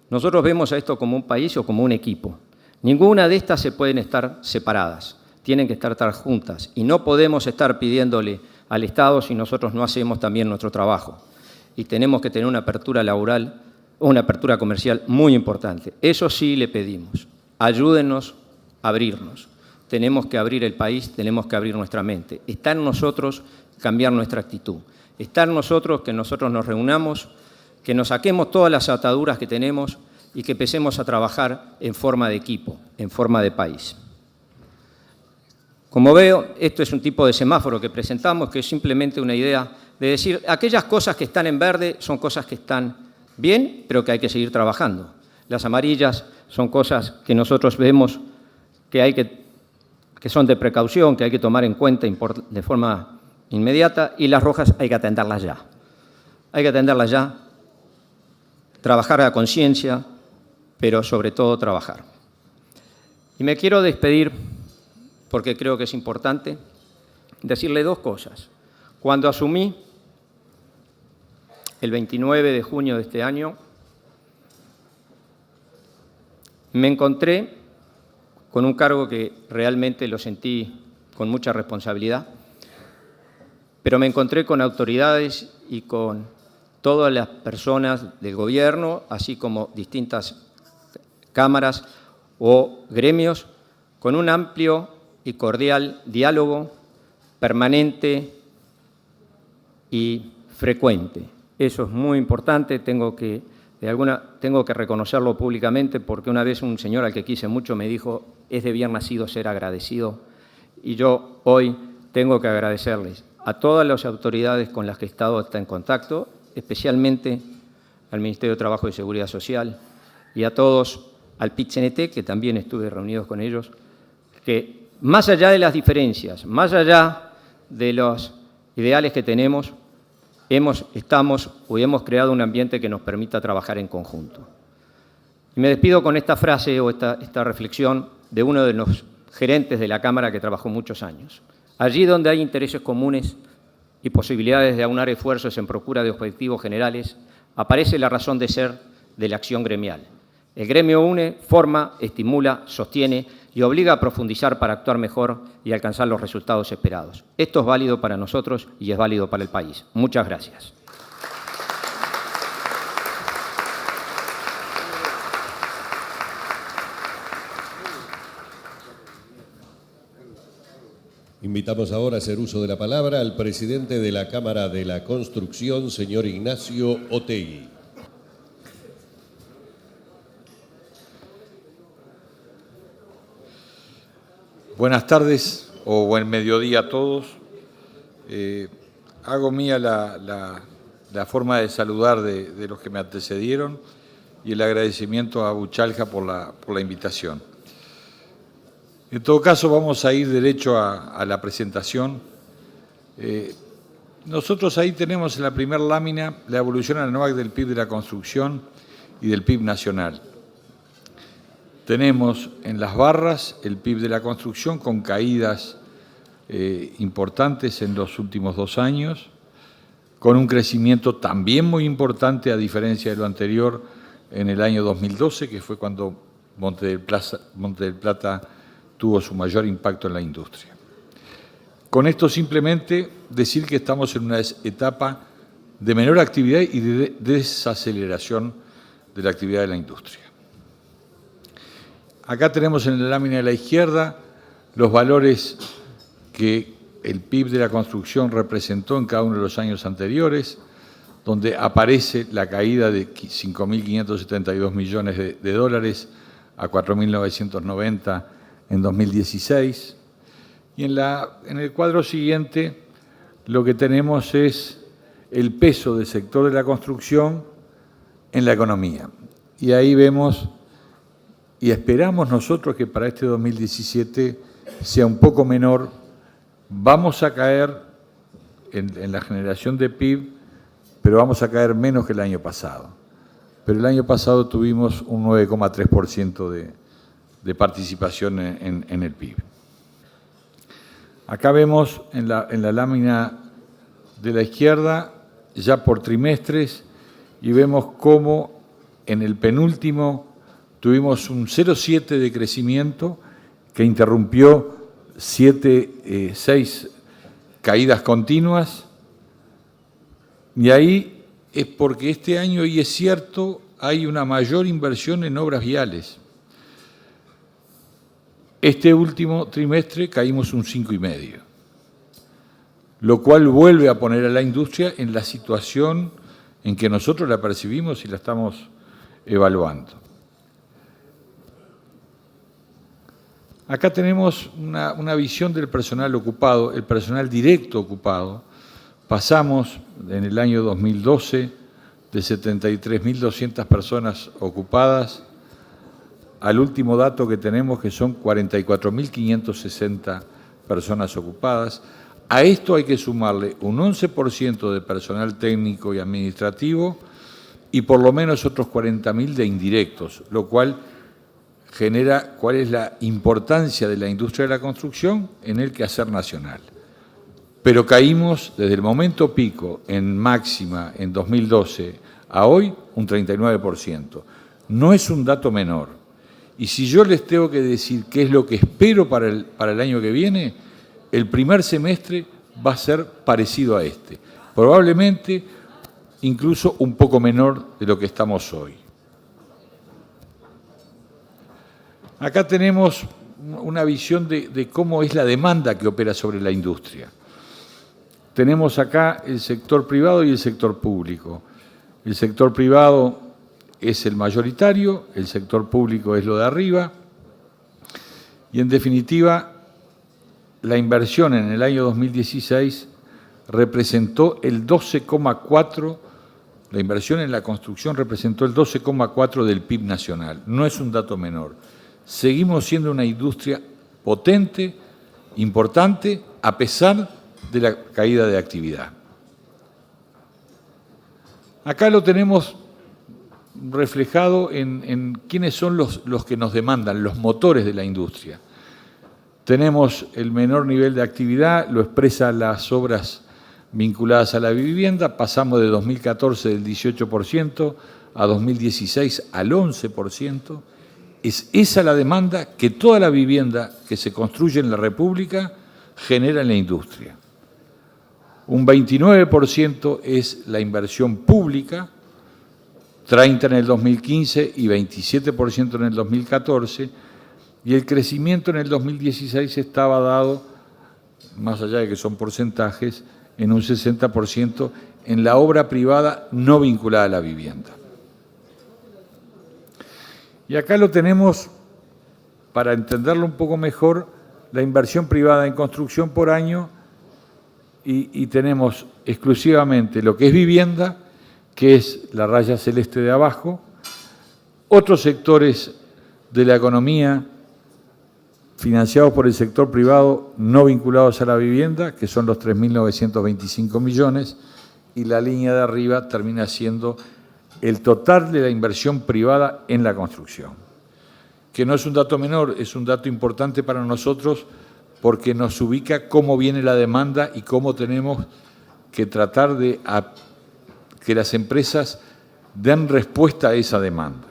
Nosotros vemos a esto como un país o como un equipo. Ninguna de estas se pueden estar separadas. Tienen que estar juntas y no podemos estar pidiéndole al Estado si nosotros no hacemos también nuestro trabajo. Y tenemos que tener una apertura laboral, una apertura comercial muy importante. Eso sí le pedimos. Ayúdenos a abrirnos. Tenemos que abrir el país, tenemos que abrir nuestra mente. Está en nosotros cambiar nuestra actitud. Está en nosotros que nosotros nos reunamos, que nos saquemos todas las ataduras que tenemos y que empecemos a trabajar en forma de equipo, en forma de país. Como veo, esto es un tipo de semáforo que presentamos, que es simplemente una idea de decir, aquellas cosas que están en verde son cosas que están bien, pero que hay que seguir trabajando. Las amarillas son cosas que nosotros vemos que son de precaución, que hay que tomar en cuenta de forma inmediata, y las rojas hay que atenderlas ya. Hay que atenderlas ya, trabajar a conciencia, pero sobre todo trabajar. Y me quiero despedir porque creo que es importante decirle dos cosas. Cuando asumí el 29 de junio de este año, me encontré con un cargo que realmente lo sentí con mucha responsabilidad, pero me encontré con autoridades y con todas las personas del gobierno, así como distintas cámaras o gremios, con un amplio y cordial diálogo permanente y frecuente. Eso es muy importante, tengo que reconocerlo públicamente, porque una vez un señor al que quise mucho me dijo: es de bien nacido ser agradecido, y yo hoy tengo que agradecerles a todas las autoridades con las que he estado en contacto, especialmente al Ministerio de Trabajo y Seguridad Social, y a todos, al PIT-CNT, que también estuve reunidos con ellos, que más allá de las diferencias, más allá de los ideales que tenemos, hemos creado un ambiente que nos permita trabajar en conjunto. Y me despido con esta frase o esta reflexión de uno de los gerentes de la Cámara que trabajó muchos años. Allí donde hay intereses comunes y posibilidades de aunar esfuerzos en procura de objetivos generales, aparece la razón de ser de la acción gremial. El gremio une, forma, estimula, sostiene y obliga a profundizar para actuar mejor y alcanzar los resultados esperados. Esto es válido para nosotros y es válido para el país. Muchas gracias. Invitamos ahora a hacer uso de la palabra al presidente de la Cámara de la Construcción, señor Ignacio Otegi. Buenas tardes o buen mediodía a todos. Hago mía la forma de saludar de los que me antecedieron y el agradecimiento a Buchalca por la invitación. En todo caso, vamos a ir derecho a la presentación. Nosotros ahí tenemos en la primera lámina la evolución anual del PIB de la construcción y del PIB nacional. Tenemos en las barras el PIB de la construcción con caídas importantes en los últimos 2 años, con un crecimiento también muy importante a diferencia de lo anterior en el año 2012, que fue cuando Monte del Plata tuvo su mayor impacto en la industria. Con esto simplemente decir que estamos en una etapa de menor actividad y de desaceleración de la actividad de la industria. Acá tenemos en la lámina de la izquierda los valores que el PIB de la construcción representó en cada uno de los años anteriores, donde aparece la caída de 5.572 millones de dólares a 4.990 en 2016. Y en el cuadro siguiente lo que tenemos es el peso del sector de la construcción en la economía. Y ahí vemos y esperamos nosotros que para este 2017 sea un poco menor. Vamos a caer en la generación de PIB, pero vamos a caer menos que el año pasado. Pero el año pasado tuvimos un 9,3% de participación en el PIB. Acá vemos en la lámina de la izquierda ya por trimestres y vemos cómo en el penúltimo tuvimos un 0,7 de crecimiento que interrumpió 6 caídas continuas. Y ahí es porque este año, y es cierto, hay una mayor inversión en obras viales. Este último trimestre caímos un 5,5, lo cual vuelve a poner a la industria en la situación en que nosotros la percibimos y la estamos evaluando. Acá tenemos una visión del personal ocupado, el personal directo ocupado. Pasamos en el año 2012 de 73.200 personas ocupadas al último dato que tenemos, que son 44.560 personas ocupadas. A esto hay que sumarle un 11% de personal técnico y administrativo y por lo menos otros 40.000 de indirectos, lo cual genera cuál es la importancia de la industria de la construcción en el quehacer nacional. Pero caímos desde el momento pico en máxima en 2012 a hoy un 39%. No es un dato menor. Y si yo les tengo que decir qué es lo que espero para el año que viene, el primer semestre va a ser parecido a este. Probablemente incluso un poco menor de lo que estamos hoy. Acá tenemos una visión de cómo es la demanda que opera sobre la industria. Tenemos acá el sector privado y el sector público. El sector privado es el mayoritario, el sector público es lo de arriba, y en definitiva, la inversión en el año 2016 representó el 12,4%, la inversión en la construcción representó el 12,4% del PIB nacional. No es un dato menor. Seguimos siendo una industria potente, importante, a pesar de la caída de actividad. Acá lo tenemos reflejado en quiénes son los que nos demandan, los motores de la industria. Tenemos el menor nivel de actividad, lo expresan las obras vinculadas a la vivienda, pasamos de 2014 del 18% a 2016 al 11%. Es esa la demanda que toda la vivienda que se construye en la República genera en la industria. Un 29% es la inversión pública, 30% en el 2015 y 27% en el 2014, y el crecimiento en el 2016 estaba dado, más allá de que son porcentajes, en un 60% en la obra privada no vinculada a la vivienda. Y acá lo tenemos, para entenderlo un poco mejor, la inversión privada en construcción por año, y tenemos exclusivamente lo que es vivienda, que es la raya celeste de abajo, otros sectores de la economía financiados por el sector privado no vinculados a la vivienda, que son los 3.925 millones, y la línea de arriba termina siendo el total de la inversión privada en la construcción, que no es un dato menor, es un dato importante para nosotros porque nos ubica cómo viene la demanda y cómo tenemos que tratar de que las empresas den respuesta a esa demanda.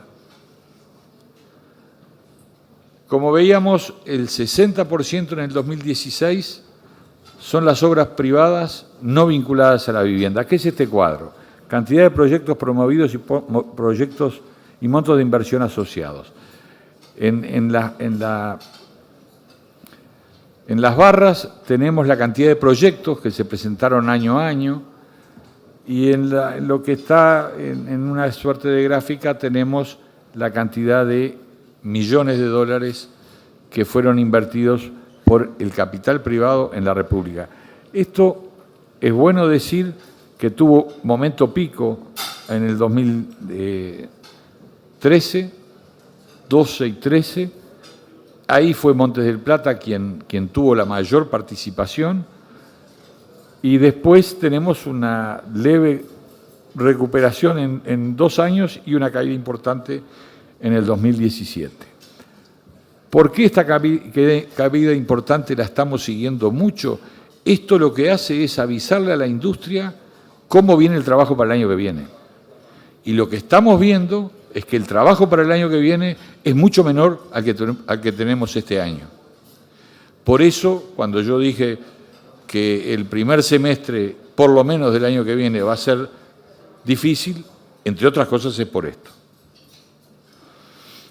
Como veíamos, el 60% en el 2016 son las obras privadas no vinculadas a la vivienda. ¿Qué es este cuadro? Cantidad de proyectos promovidos y proyectos y montos de inversión asociados. En las barras tenemos la cantidad de proyectos que se presentaron año a año, y en lo que está en una suerte de gráfica tenemos la cantidad de millones de dólares que fueron invertidos por el capital privado en la República. Esto es bueno decir que tuvo momento pico en el 2013, 12 y 13. Ahí fue Montes del Plata quien tuvo la mayor participación, y después tenemos una leve recuperación en 2 años y una caída importante en el 2017. ¿Por qué esta caída importante la estamos siguiendo mucho? Esto lo que hace es avisarle a la industria cómo viene el trabajo para el año que viene. Y lo que estamos viendo es que el trabajo para el año que viene es mucho menor al que tenemos este año. Por eso, cuando yo dije que el primer semestre, por lo menos del año que viene, va a ser difícil, entre otras cosas es por esto.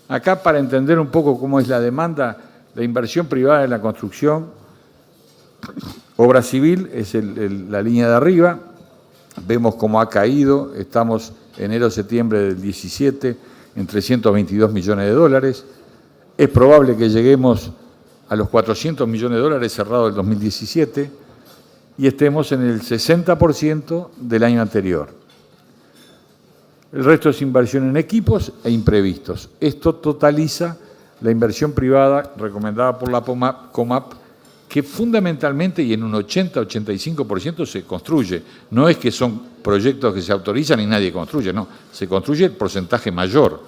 Acá, para entender un poco cómo es la demanda, la inversión privada en la construcción, obra civil es la línea de arriba, vemos cómo ha caído, estamos enero-septiembre del 17 en 322 millones de dólares, es probable que lleguemos a los 400 millones de dólares cerrado el 2017 y estemos en el 60% del año anterior. El resto es inversión en equipos e imprevistos. Esto totaliza la inversión privada recomendada por la COMAP, que fundamentalmente y en un 80-85% se construye. No es que son proyectos que se autorizan y nadie construye, no, se construye el porcentaje mayor.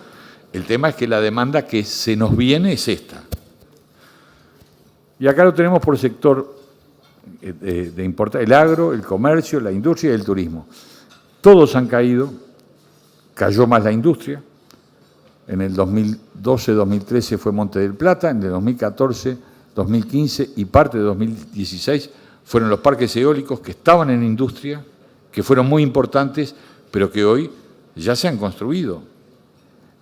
El tema es que la demanda que se nos viene es esta. Y acá lo tenemos por sector el agro, el comercio, la industria y el turismo. Todos han caído, cayó más la industria. En el 2012-2013 fue Monte del Plata, en el 2014, 2015 y parte de 2016 fueron los parques eólicos que estaban en industria, que fueron muy importantes, pero que hoy ya se han construido.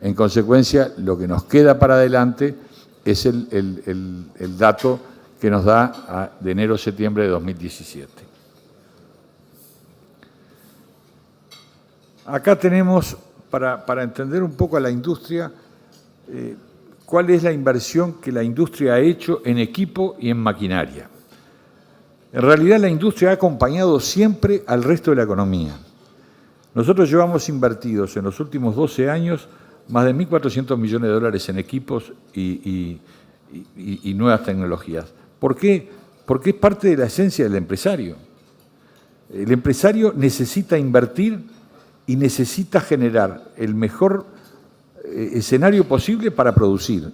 En consecuencia, lo que nos queda para adelante es el dato que nos da de enero a septiembre de 2017. Acá tenemos, para entender un poco a la industria, cuál es la inversión que la industria ha hecho en equipo y en maquinaria. En realidad, la industria ha acompañado siempre al resto de la economía. Nosotros llevamos invertidos en los últimos 12 años más de 1.400 millones de dólares en equipos y nuevas tecnologías. ¿Por qué? Porque es parte de la esencia del empresario. El empresario necesita invertir y necesita generar el mejor escenario posible para producir.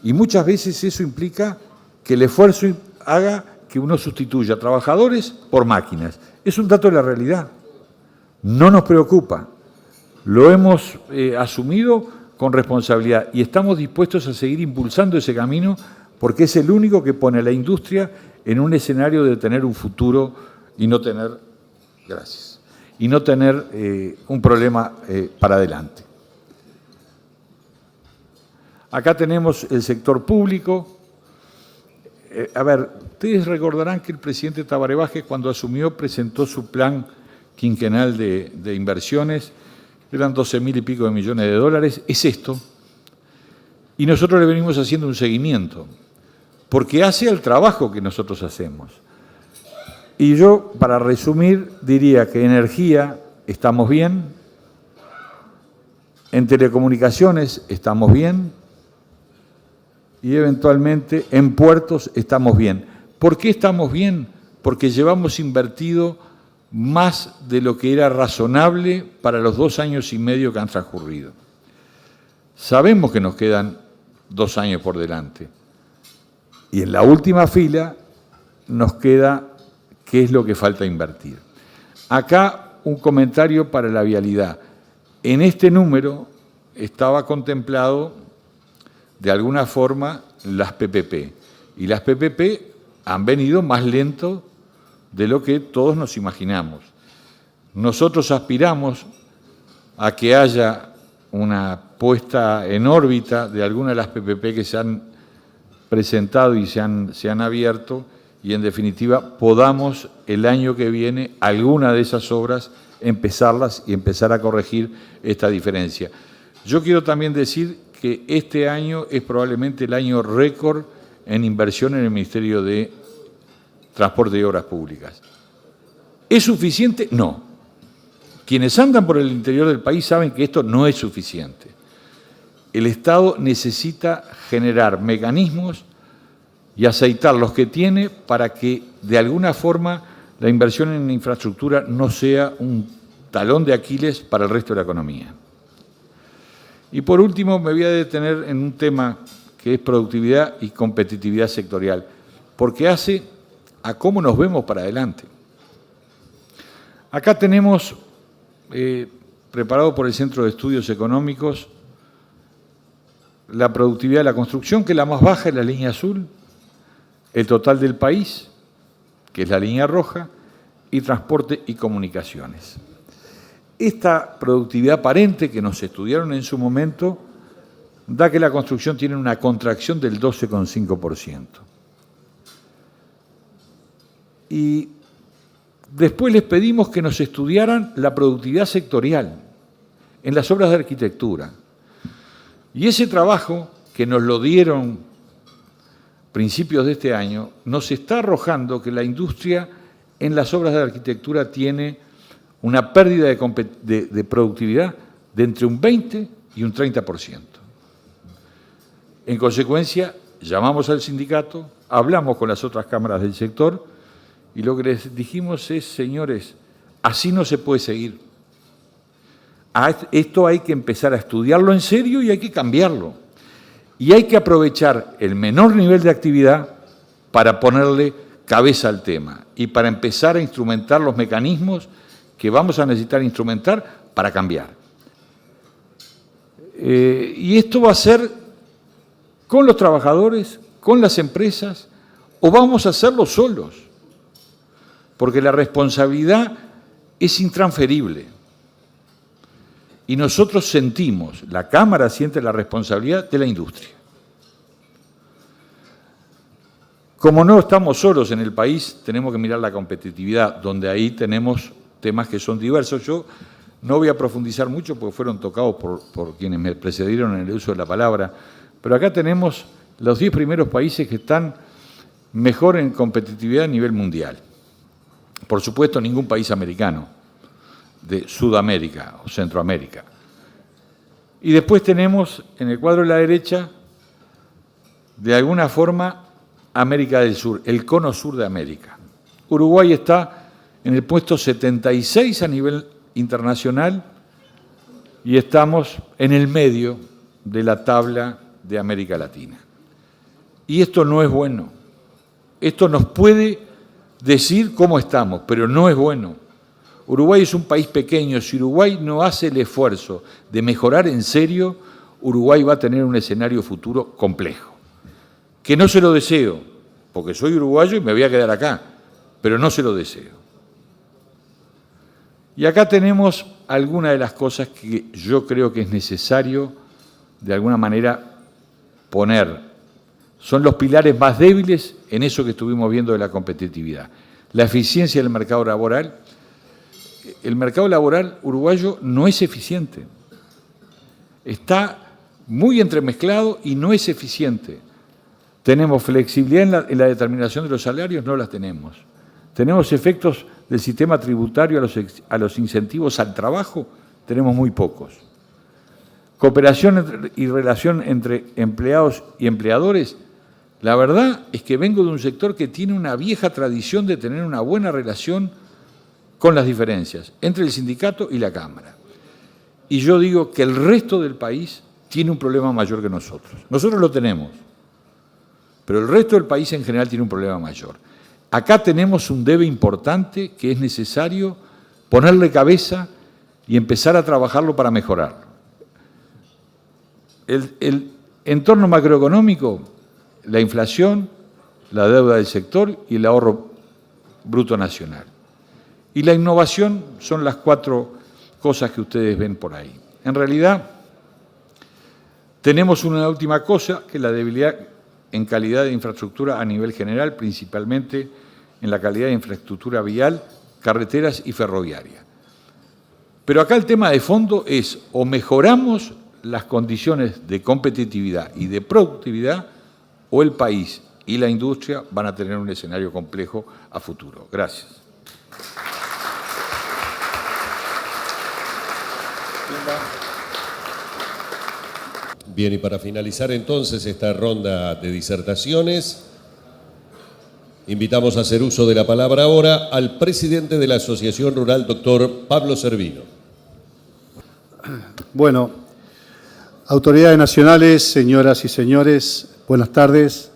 Y muchas veces eso implica que el esfuerzo haga que uno sustituya trabajadores por máquinas. Es un dato de la realidad. No nos preocupa. Lo hemos asumido con responsabilidad y estamos dispuestos a seguir impulsando ese camino porque es el único que pone a la industria en un escenario de tener un futuro y no tener, gracias, y no tener un problema para adelante. Acá tenemos el sector público. Ustedes recordarán que el presidente Tabaré Vázquez, cuando asumió, presentó su plan quinquenal de inversiones. Eran 12.000 y pico de millones de dólares. Es esto. Y nosotros le venimos haciendo un seguimiento, porque hace el trabajo que nosotros hacemos. Y yo, para resumir, diría que en energía estamos bien, en telecomunicaciones estamos bien y eventualmente en puertos estamos bien. ¿Por qué estamos bien? Porque llevamos invertido más de lo que era razonable para los 2 años y medio que han transcurrido. Sabemos que nos quedan 2 años por delante. Y en la última fila nos queda qué es lo que falta invertir. Acá un comentario para la vialidad. En este número estaba contemplado de alguna forma las PPP. Y las PPP han venido más lento de lo que todos nos imaginamos. Nosotros aspiramos a que haya una puesta en órbita de algunas de las PPP que se han presentado y se han abierto y en definitiva podamos el año que viene alguna de esas obras empezarlas y empezar a corregir esta diferencia. Yo quiero también decir que este año es probablemente el año récord en inversión en el Ministerio de Transporte y Obras Públicas. ¿Es suficiente? No. Quienes andan por el interior del país saben que esto no es suficiente. El Estado necesita generar mecanismos y aceitar los que tiene para que de alguna forma la inversión en infraestructura no sea un talón de Aquiles para el resto de la economía. Y por último me voy a detener en un tema que es productividad y competitividad sectorial, porque hace a cómo nos vemos para adelante. Acá tenemos, preparado por el Centro de Estudios Económicos, la productividad de la construcción, que es la más baja, es la línea azul, el total del país, que es la línea roja, y transporte y comunicaciones. Esta productividad aparente que nos estudiaron en su momento da que la construcción tiene una contracción del 12,5%. Y después les pedimos que nos estudiaran la productividad sectorial en las obras de arquitectura. Y ese trabajo, que nos lo dieron principios de este año, nos está arrojando que la industria en las obras de arquitectura tiene una pérdida de productividad de entre un 20 y un 30%. En consecuencia, llamamos al sindicato, hablamos con las otras cámaras del sector y lo que les dijimos es, señores, así no se puede seguir. esto hay que empezar a estudiarlo en serio y hay que cambiarlo. Y hay que aprovechar el menor nivel de actividad para ponerle cabeza al tema y para empezar a instrumentar los mecanismos que vamos a necesitar instrumentar para cambiar. Y esto va a ser con los trabajadores, con las empresas, o vamos a hacerlo solos, porque la responsabilidad es intransferible. Y nosotros sentimos, la Cámara siente la responsabilidad de la industria. Como no estamos solos en el país, tenemos que mirar la competitividad, donde ahí tenemos temas que son diversos. Yo no voy a profundizar mucho porque fueron tocados por quienes me precedieron en el uso de la palabra, pero acá tenemos los 10 primeros países que están mejor en competitividad a nivel mundial. Por supuesto, ningún país americano, de Sudamérica o Centroamérica. Y después tenemos en el cuadro de la derecha, de alguna forma, América del Sur, el cono sur de América. Uruguay está en el puesto 76 a nivel internacional y estamos en el medio de la tabla de América Latina. Y esto no es bueno. Esto nos puede decir cómo estamos, pero no es bueno. Uruguay es un país pequeño. Si Uruguay no hace el esfuerzo de mejorar en serio, Uruguay va a tener un escenario futuro complejo. Que no se lo deseo, porque soy uruguayo y me voy a quedar acá, pero no se lo deseo. Y acá tenemos algunas de las cosas que yo creo que es necesario, de alguna manera, poner. Son los pilares más débiles en eso que estuvimos viendo de la competitividad. La eficiencia del mercado laboral. El mercado laboral uruguayo no es eficiente. Está muy entremezclado y no es eficiente. ¿Tenemos flexibilidad en la determinación de los salarios? No las tenemos. ¿Tenemos efectos del sistema tributario a los incentivos al trabajo? Tenemos muy pocos. ¿Cooperación y relación entre empleados y empleadores? La verdad es que vengo de un sector que tiene una vieja tradición de tener una buena relación con las diferencias entre el sindicato y la Cámara. Y yo digo que el resto del país tiene un problema mayor que nosotros. Nosotros lo tenemos, pero el resto del país en general tiene un problema mayor. Acá tenemos un debe importante que es necesario ponerle cabeza y empezar a trabajarlo para mejorarlo. El entorno macroeconómico, la inflación, la deuda del sector y el ahorro bruto nacional. Y la innovación son las 4 cosas que ustedes ven por ahí. En realidad, tenemos una última cosa, que es la debilidad en calidad de infraestructura a nivel general, principalmente en la calidad de infraestructura vial, carreteras y ferroviaria. Pero acá el tema de fondo es o mejoramos las condiciones de competitividad y de productividad o el país y la industria van a tener un escenario complejo a futuro. Gracias. Bien, y para finalizar entonces esta ronda de disertaciones, invitamos a hacer uso de la palabra ahora al presidente de la Asociación Rural, doctor Pablo Servino. Bueno, autoridades nacionales, señoras y señores, buenas tardes.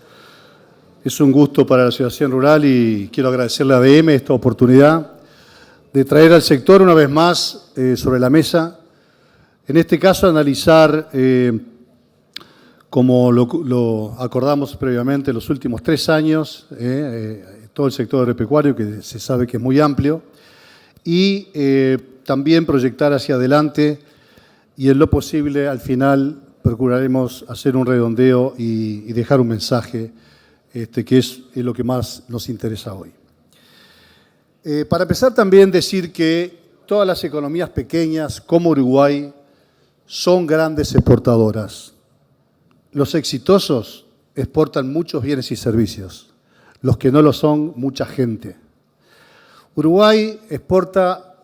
Es un gusto para la Asociación Rural y quiero agradecerle a ADM esta oportunidad de traer al sector una vez más sobre la mesa. En este caso, analizar, como lo acordamos previamente, los últimos 3 años, todo el sector agropecuario, que se sabe que es muy amplio, y también proyectar hacia adelante y en lo posible, al final, procuraremos hacer un redondeo y dejar un mensaje que es lo que más nos interesa hoy. Para empezar, también decir que todas las economías pequeñas, como Uruguay, son grandes exportadoras. Los exitosos exportan muchos bienes y servicios. Los que no lo son, mucha gente. Uruguay exporta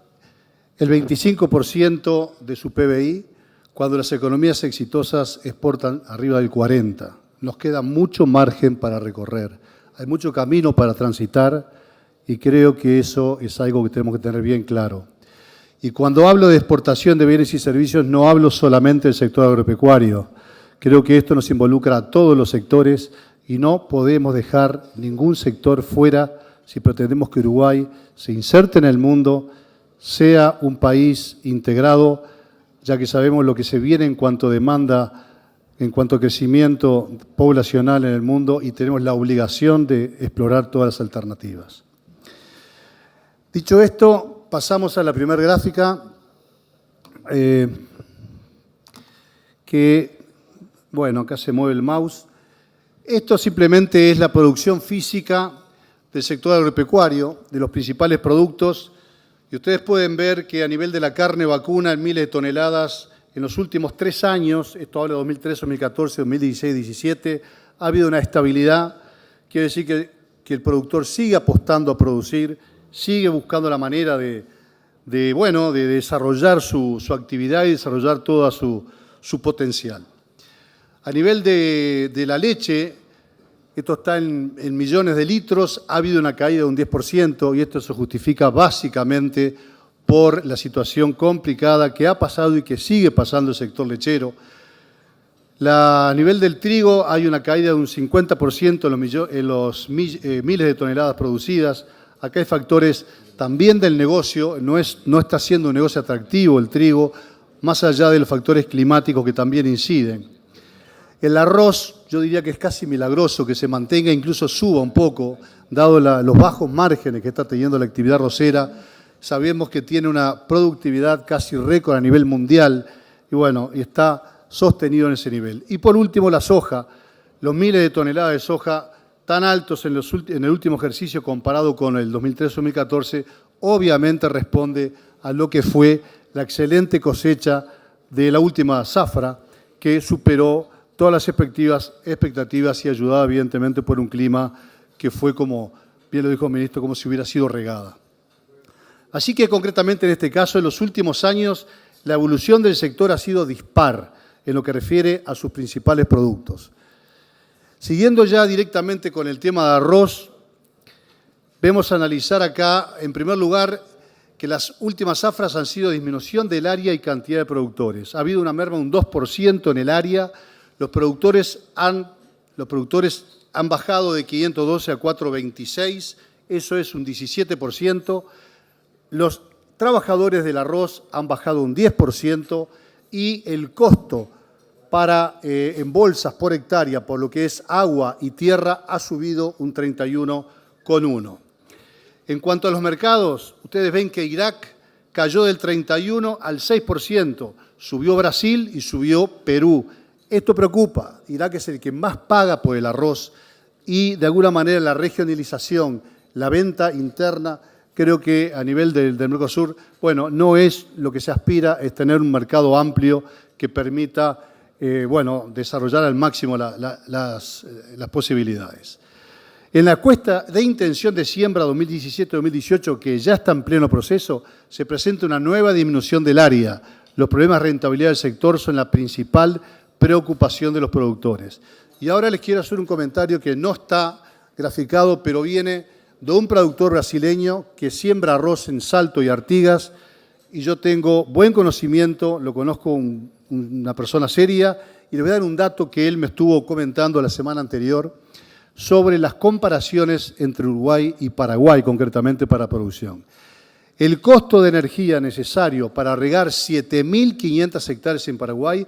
el 25% de su PBI, cuando las economías exitosas exportan arriba del 40%. Nos queda mucho margen para recorrer. Hay mucho camino para transitar y creo que eso es algo que tenemos que tener bien claro. Y cuando hablo de exportación de bienes y servicios, no hablo solamente del sector agropecuario. Creo que esto nos involucra a todos los sectores y no podemos dejar ningún sector fuera si pretendemos que Uruguay se inserte en el mundo, sea un país integrado, ya que sabemos lo que se viene en cuanto a demanda, en cuanto a crecimiento poblacional en el mundo, y tenemos la obligación de explorar todas las alternativas. Dicho esto, pasamos a la primera gráfica, bueno, acá se mueve el mouse. Esto simplemente es la producción física del sector agropecuario, de los principales productos, y ustedes pueden ver que a nivel de la carne vacuna en miles de toneladas, en los últimos 3 años, esto habla de 2013, 2014, 2016, 2017, ha habido una estabilidad. Quiere decir que el productor sigue apostando a producir, sigue buscando la manera de desarrollar su actividad y desarrollar todo su potencial. A nivel de la leche, esto está en millones de litros, ha habido una caída de un 10% y esto se justifica básicamente por la situación complicada que ha pasado y que sigue pasando el sector lechero. A nivel del trigo hay una caída de un 50% en los miles de toneladas producidas. Acá hay factores también del negocio, no está siendo un negocio atractivo el trigo, más allá de los factores climáticos que también inciden. El arroz, yo diría que es casi milagroso que se mantenga, incluso suba un poco, dado los bajos márgenes que está teniendo la actividad arrocera. Sabemos que tiene una productividad casi récord a nivel mundial y está sostenido en ese nivel. Y por último, la soja, los miles de toneladas de soja tan altos en el último ejercicio comparado con el 2013-2014, obviamente responde a lo que fue la excelente cosecha de la última zafra, que superó todas las expectativas y ayudada evidentemente por un clima que fue, como bien lo dijo el ministro, como si hubiera sido regada. Así que concretamente en este caso, en los últimos años, la evolución del sector ha sido dispar en lo que refiere a sus principales productos. Siguiendo ya directamente con el tema de arroz, vemos analizar acá, en primer lugar, que las últimas zafras han sido disminución del área y cantidad de productores. Ha habido una merma de un 2% en el área. Los productores han bajado de 512 a 426, eso es un 17%. Los trabajadores del arroz han bajado un 10% y el costo en bolsas por hectárea, por lo que es agua y tierra, ha subido un 31,1%. En cuanto a los mercados, ustedes ven que Irak cayó del 31 al 6%, subió Brasil y subió Perú. Esto preocupa. Irak es el que más paga por el arroz y, de alguna manera, la regionalización, la venta interna, creo que a nivel del Mercosur, no es lo que se aspira, es tener un mercado amplio que permita, desarrollar al máximo las posibilidades. En la encuesta de intención de siembra 2017-2018, que ya está en pleno proceso, se presenta una nueva disminución del área. Los problemas de rentabilidad del sector son la principal preocupación de los productores. Y ahora les quiero hacer un comentario que no está graficado, pero viene de un productor brasileño que siembra arroz en Salto y Artigas, y yo tengo buen conocimiento, lo conozco, una persona seria, y le voy a dar un dato que él me estuvo comentando la semana anterior sobre las comparaciones entre Uruguay y Paraguay, concretamente para producción. El costo de energía necesario para regar 7.500 hectáreas en Paraguay,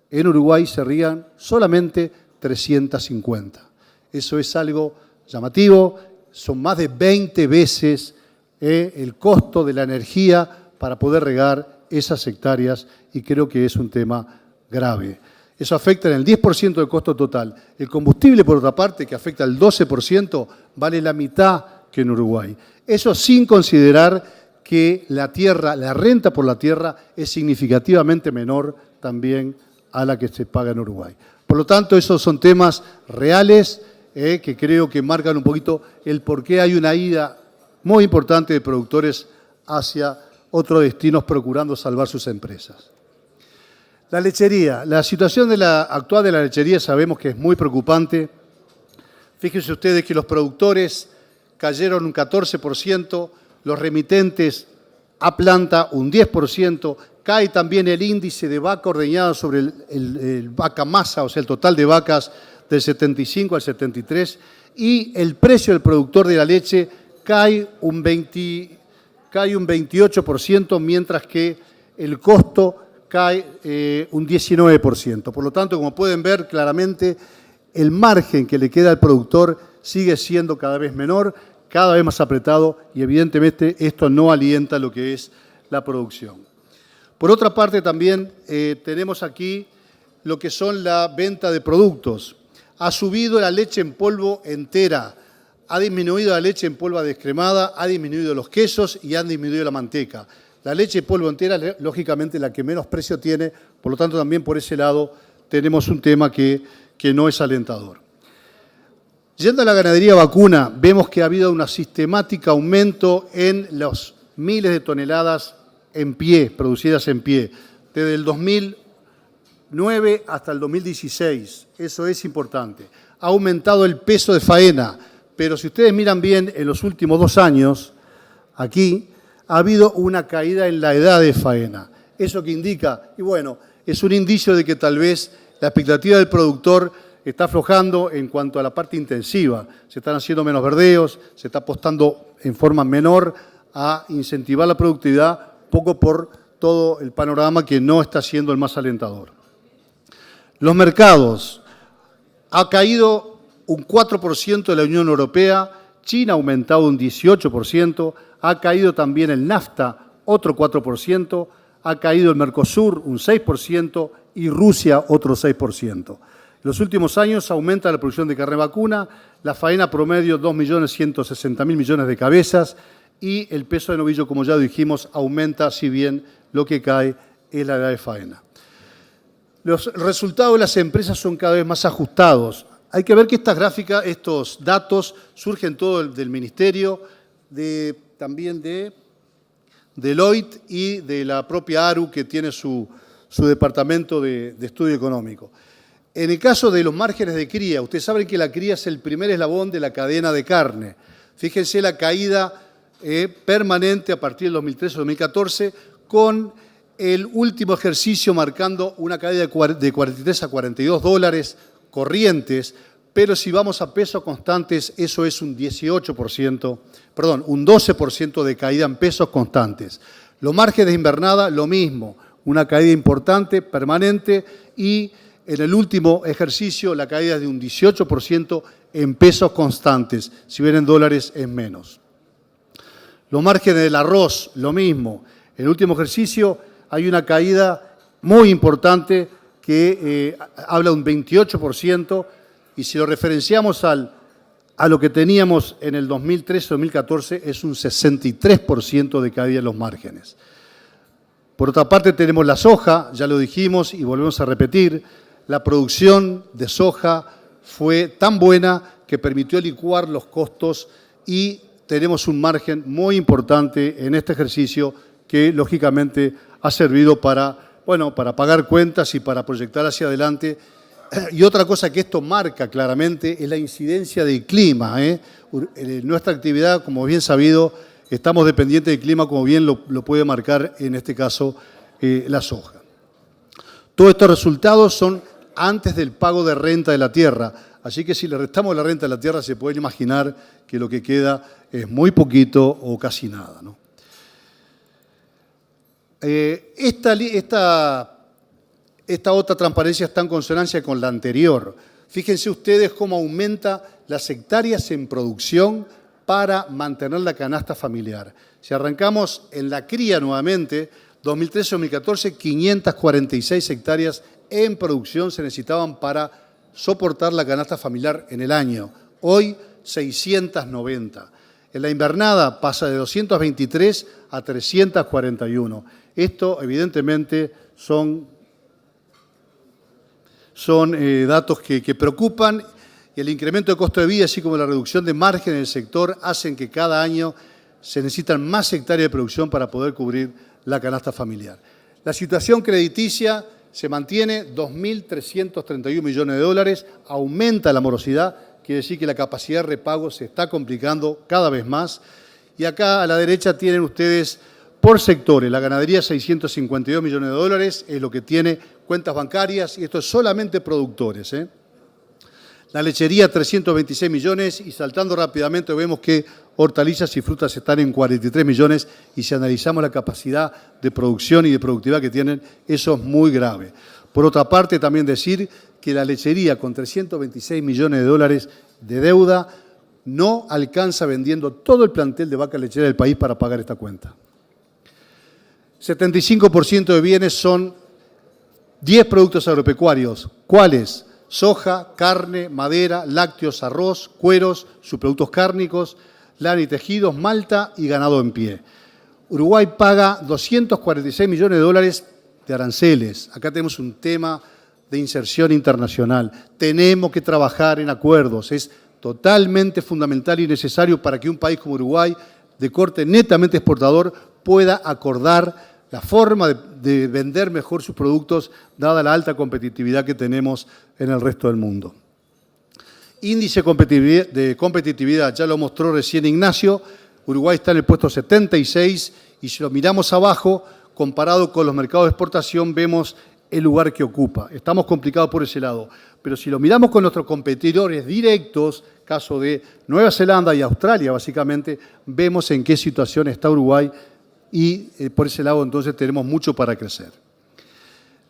en Uruguay se riegan solamente 350. Eso es algo llamativo, son más de 20 veces el costo de la energía para poder regar esas hectáreas y creo que es un tema grave. Eso afecta en el 10% del costo total. El combustible, por otra parte, que afecta al 12%, vale la mitad que en Uruguay. Eso sin considerar que la tierra, la renta por la tierra es significativamente menor también a la que se paga en Uruguay. Por lo tanto, esos son temas reales que creo que marcan un poquito el por qué hay una ida muy importante de productores hacia otros destinos procurando salvar sus empresas. La lechería. La situación actual de la lechería sabemos que es muy preocupante. Fíjense ustedes que los productores cayeron un 14%, los remitentes a planta un 10%, cae también el índice de vaca ordeñada sobre el vaca masa, o sea, el total de vacas del 75 al 73, y el precio del productor de la leche cae un 28%, mientras que el costo cae un 19%. Por lo tanto, como pueden ver claramente, el margen que le queda al productor sigue siendo cada vez menor, cada vez más apretado, y evidentemente esto no alienta lo que es la producción. Por otra parte, también tenemos aquí lo que son la venta de productos. Ha subido la leche en polvo entera, ha disminuido la leche en polvo descremada, ha disminuido los quesos y han disminuido la manteca. La leche en polvo entera es lógicamente la que menos precio tiene, por lo tanto también por ese lado tenemos un tema que no es alentador. Yendo a la ganadería vacuna, vemos que ha habido un sistemático aumento en los miles de toneladas en pie, producidas en pie, desde el 2009 hasta el 2016. Eso es importante. Ha aumentado el peso de faena, pero si ustedes miran bien, en los últimos 2 años, aquí, ha habido una caída en la edad de faena. ¿Eso qué indica? Y bueno, es un indicio de que tal vez la expectativa del productor está aflojando en cuanto a la parte intensiva. Se están haciendo menos verdeos, se está apostando en forma menor a incentivar la productividad, poco por todo el panorama que no está siendo el más alentador. Los mercados. Ha caído un 4% de la Unión Europea, China ha aumentado un 18%, ha caído también el NAFTA, otro 4%, ha caído el Mercosur un 6% y Rusia otro 6%. En los últimos años aumenta la producción de carne vacuna, la faena promedio 2.160.000 millones de cabezas y el peso de novillo, como ya dijimos, aumenta, si bien lo que cae es la edad de faena. Los resultados de las empresas son cada vez más ajustados. Hay que ver que estas gráficas, estos datos, surgen todo del Ministerio, también de Deloitte y de la propia ARU, que tiene su departamento de estudio económico. En el caso de los márgenes de cría, ustedes saben que la cría es el primer eslabón de la cadena de carne. Fíjense la caída permanente a partir del 2013-2014, con el último ejercicio marcando una caída de 43 a 42 dólares corrientes, pero si vamos a pesos constantes, eso es un 12% de caída en pesos constantes. Los márgenes de invernada, lo mismo, una caída importante, permanente, y en el último ejercicio la caída es de un 18% en pesos constantes, si bien en dólares es menos. Los márgenes del arroz, lo mismo. En el último ejercicio hay una caída muy importante que habla de un 28%, y si lo referenciamos a lo que teníamos en el 2013-2014, es un 63% de caída en los márgenes. Por otra parte tenemos la soja, ya lo dijimos y volvemos a repetir, la producción de soja fue tan buena que permitió licuar los costos y tenemos un margen muy importante en este ejercicio que lógicamente ha servido para pagar cuentas y para proyectar hacia adelante. Y otra cosa que esto marca claramente es la incidencia del clima. Nuestra actividad, como bien sabido, estamos dependientes del clima, como bien lo puede marcar en este caso la soja. Todos estos resultados son antes del pago de renta de la tierra. Así que si le restamos la renta de la tierra, se pueden imaginar que lo que queda es muy poquito o casi nada, ¿no? Esta otra transparencia está en consonancia con la anterior. Fíjense ustedes cómo aumenta las hectáreas en producción para mantener la canasta familiar. Si arrancamos en la cría nuevamente, 2013-2014, 546 hectáreas en producción se necesitaban para soportar la canasta familiar en el año. Hoy, 690. En la invernada pasa de 223 a 341. Esto, evidentemente, son datos que preocupan, y el incremento de costo de vida, así como la reducción de margen en el sector, hacen que cada año se necesitan más hectáreas de producción para poder cubrir la canasta familiar. La situación crediticia se mantiene, 2.331 millones de dólares, aumenta la morosidad, quiere decir que la capacidad de repago se está complicando cada vez más. Y acá a la derecha tienen ustedes Por sectores, la ganadería 652 millones de dólares es lo que tiene cuentas bancarias, y esto es solamente productores, ¿eh? La lechería 326 millones, y saltando rápidamente vemos que hortalizas y frutas están en 43 millones, y si analizamos la capacidad de producción y de productividad que tienen, eso es muy grave. Por otra parte, también decir que la lechería con 326 millones de dólares de deuda no alcanza vendiendo todo el plantel de vaca lechera del país para pagar esta cuenta. 75% de bienes son 10 productos agropecuarios. ¿Cuáles? Soja, carne, madera, lácteos, arroz, cueros, subproductos cárnicos, lana y tejidos, malta y ganado en pie. Uruguay paga 246 millones de dólares de aranceles. Acá tenemos un tema de inserción internacional. Tenemos que trabajar en acuerdos. Es totalmente fundamental y necesario para que un país como Uruguay, de corte netamente exportador, pueda acordar la forma de vender mejor sus productos, dada la alta competitividad que tenemos en el resto del mundo. Índice de competitividad, ya lo mostró recién Ignacio, Uruguay está en el puesto 76, y si lo miramos abajo, comparado con los mercados de exportación, vemos el lugar que ocupa. Estamos complicados por ese lado, pero si lo miramos con nuestros competidores directos, caso de Nueva Zelanda y Australia básicamente, vemos en qué situación está Uruguay, y por ese lado entonces tenemos mucho para crecer.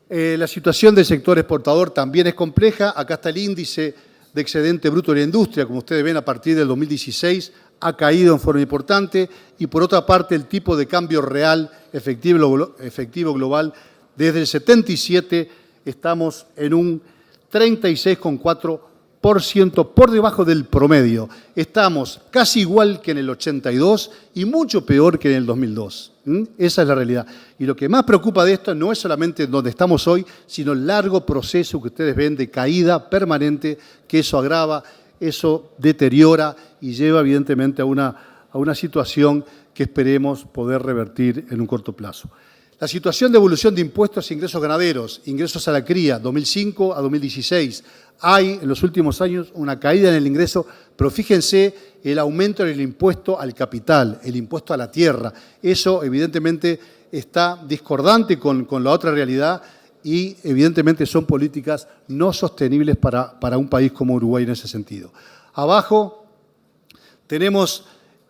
La situación del sector exportador también es compleja. Acá está el índice de excedente bruto de la industria, como ustedes ven, a partir del 2016 ha caído en forma importante, y por otra parte el tipo de cambio real efectivo global, desde el 77 estamos en un 36,4% por debajo del promedio. Estamos casi igual que en el 82 y mucho peor que en el 2002. Esa es la realidad. Y lo que más preocupa de esto no es solamente donde estamos hoy, sino el largo proceso que ustedes ven de caída permanente, que eso agrava, eso deteriora y lleva evidentemente a una situación que esperemos poder revertir en un corto plazo. La situación de evolución de impuestos e ingresos ganaderos, ingresos a la cría, 2005 a 2016. Hay en los últimos años una caída en el ingreso, pero fíjense el aumento en el impuesto al capital, el impuesto a la tierra. Eso evidentemente está discordante con la otra realidad, y evidentemente son políticas no sostenibles para un país como Uruguay en ese sentido. Abajo tenemos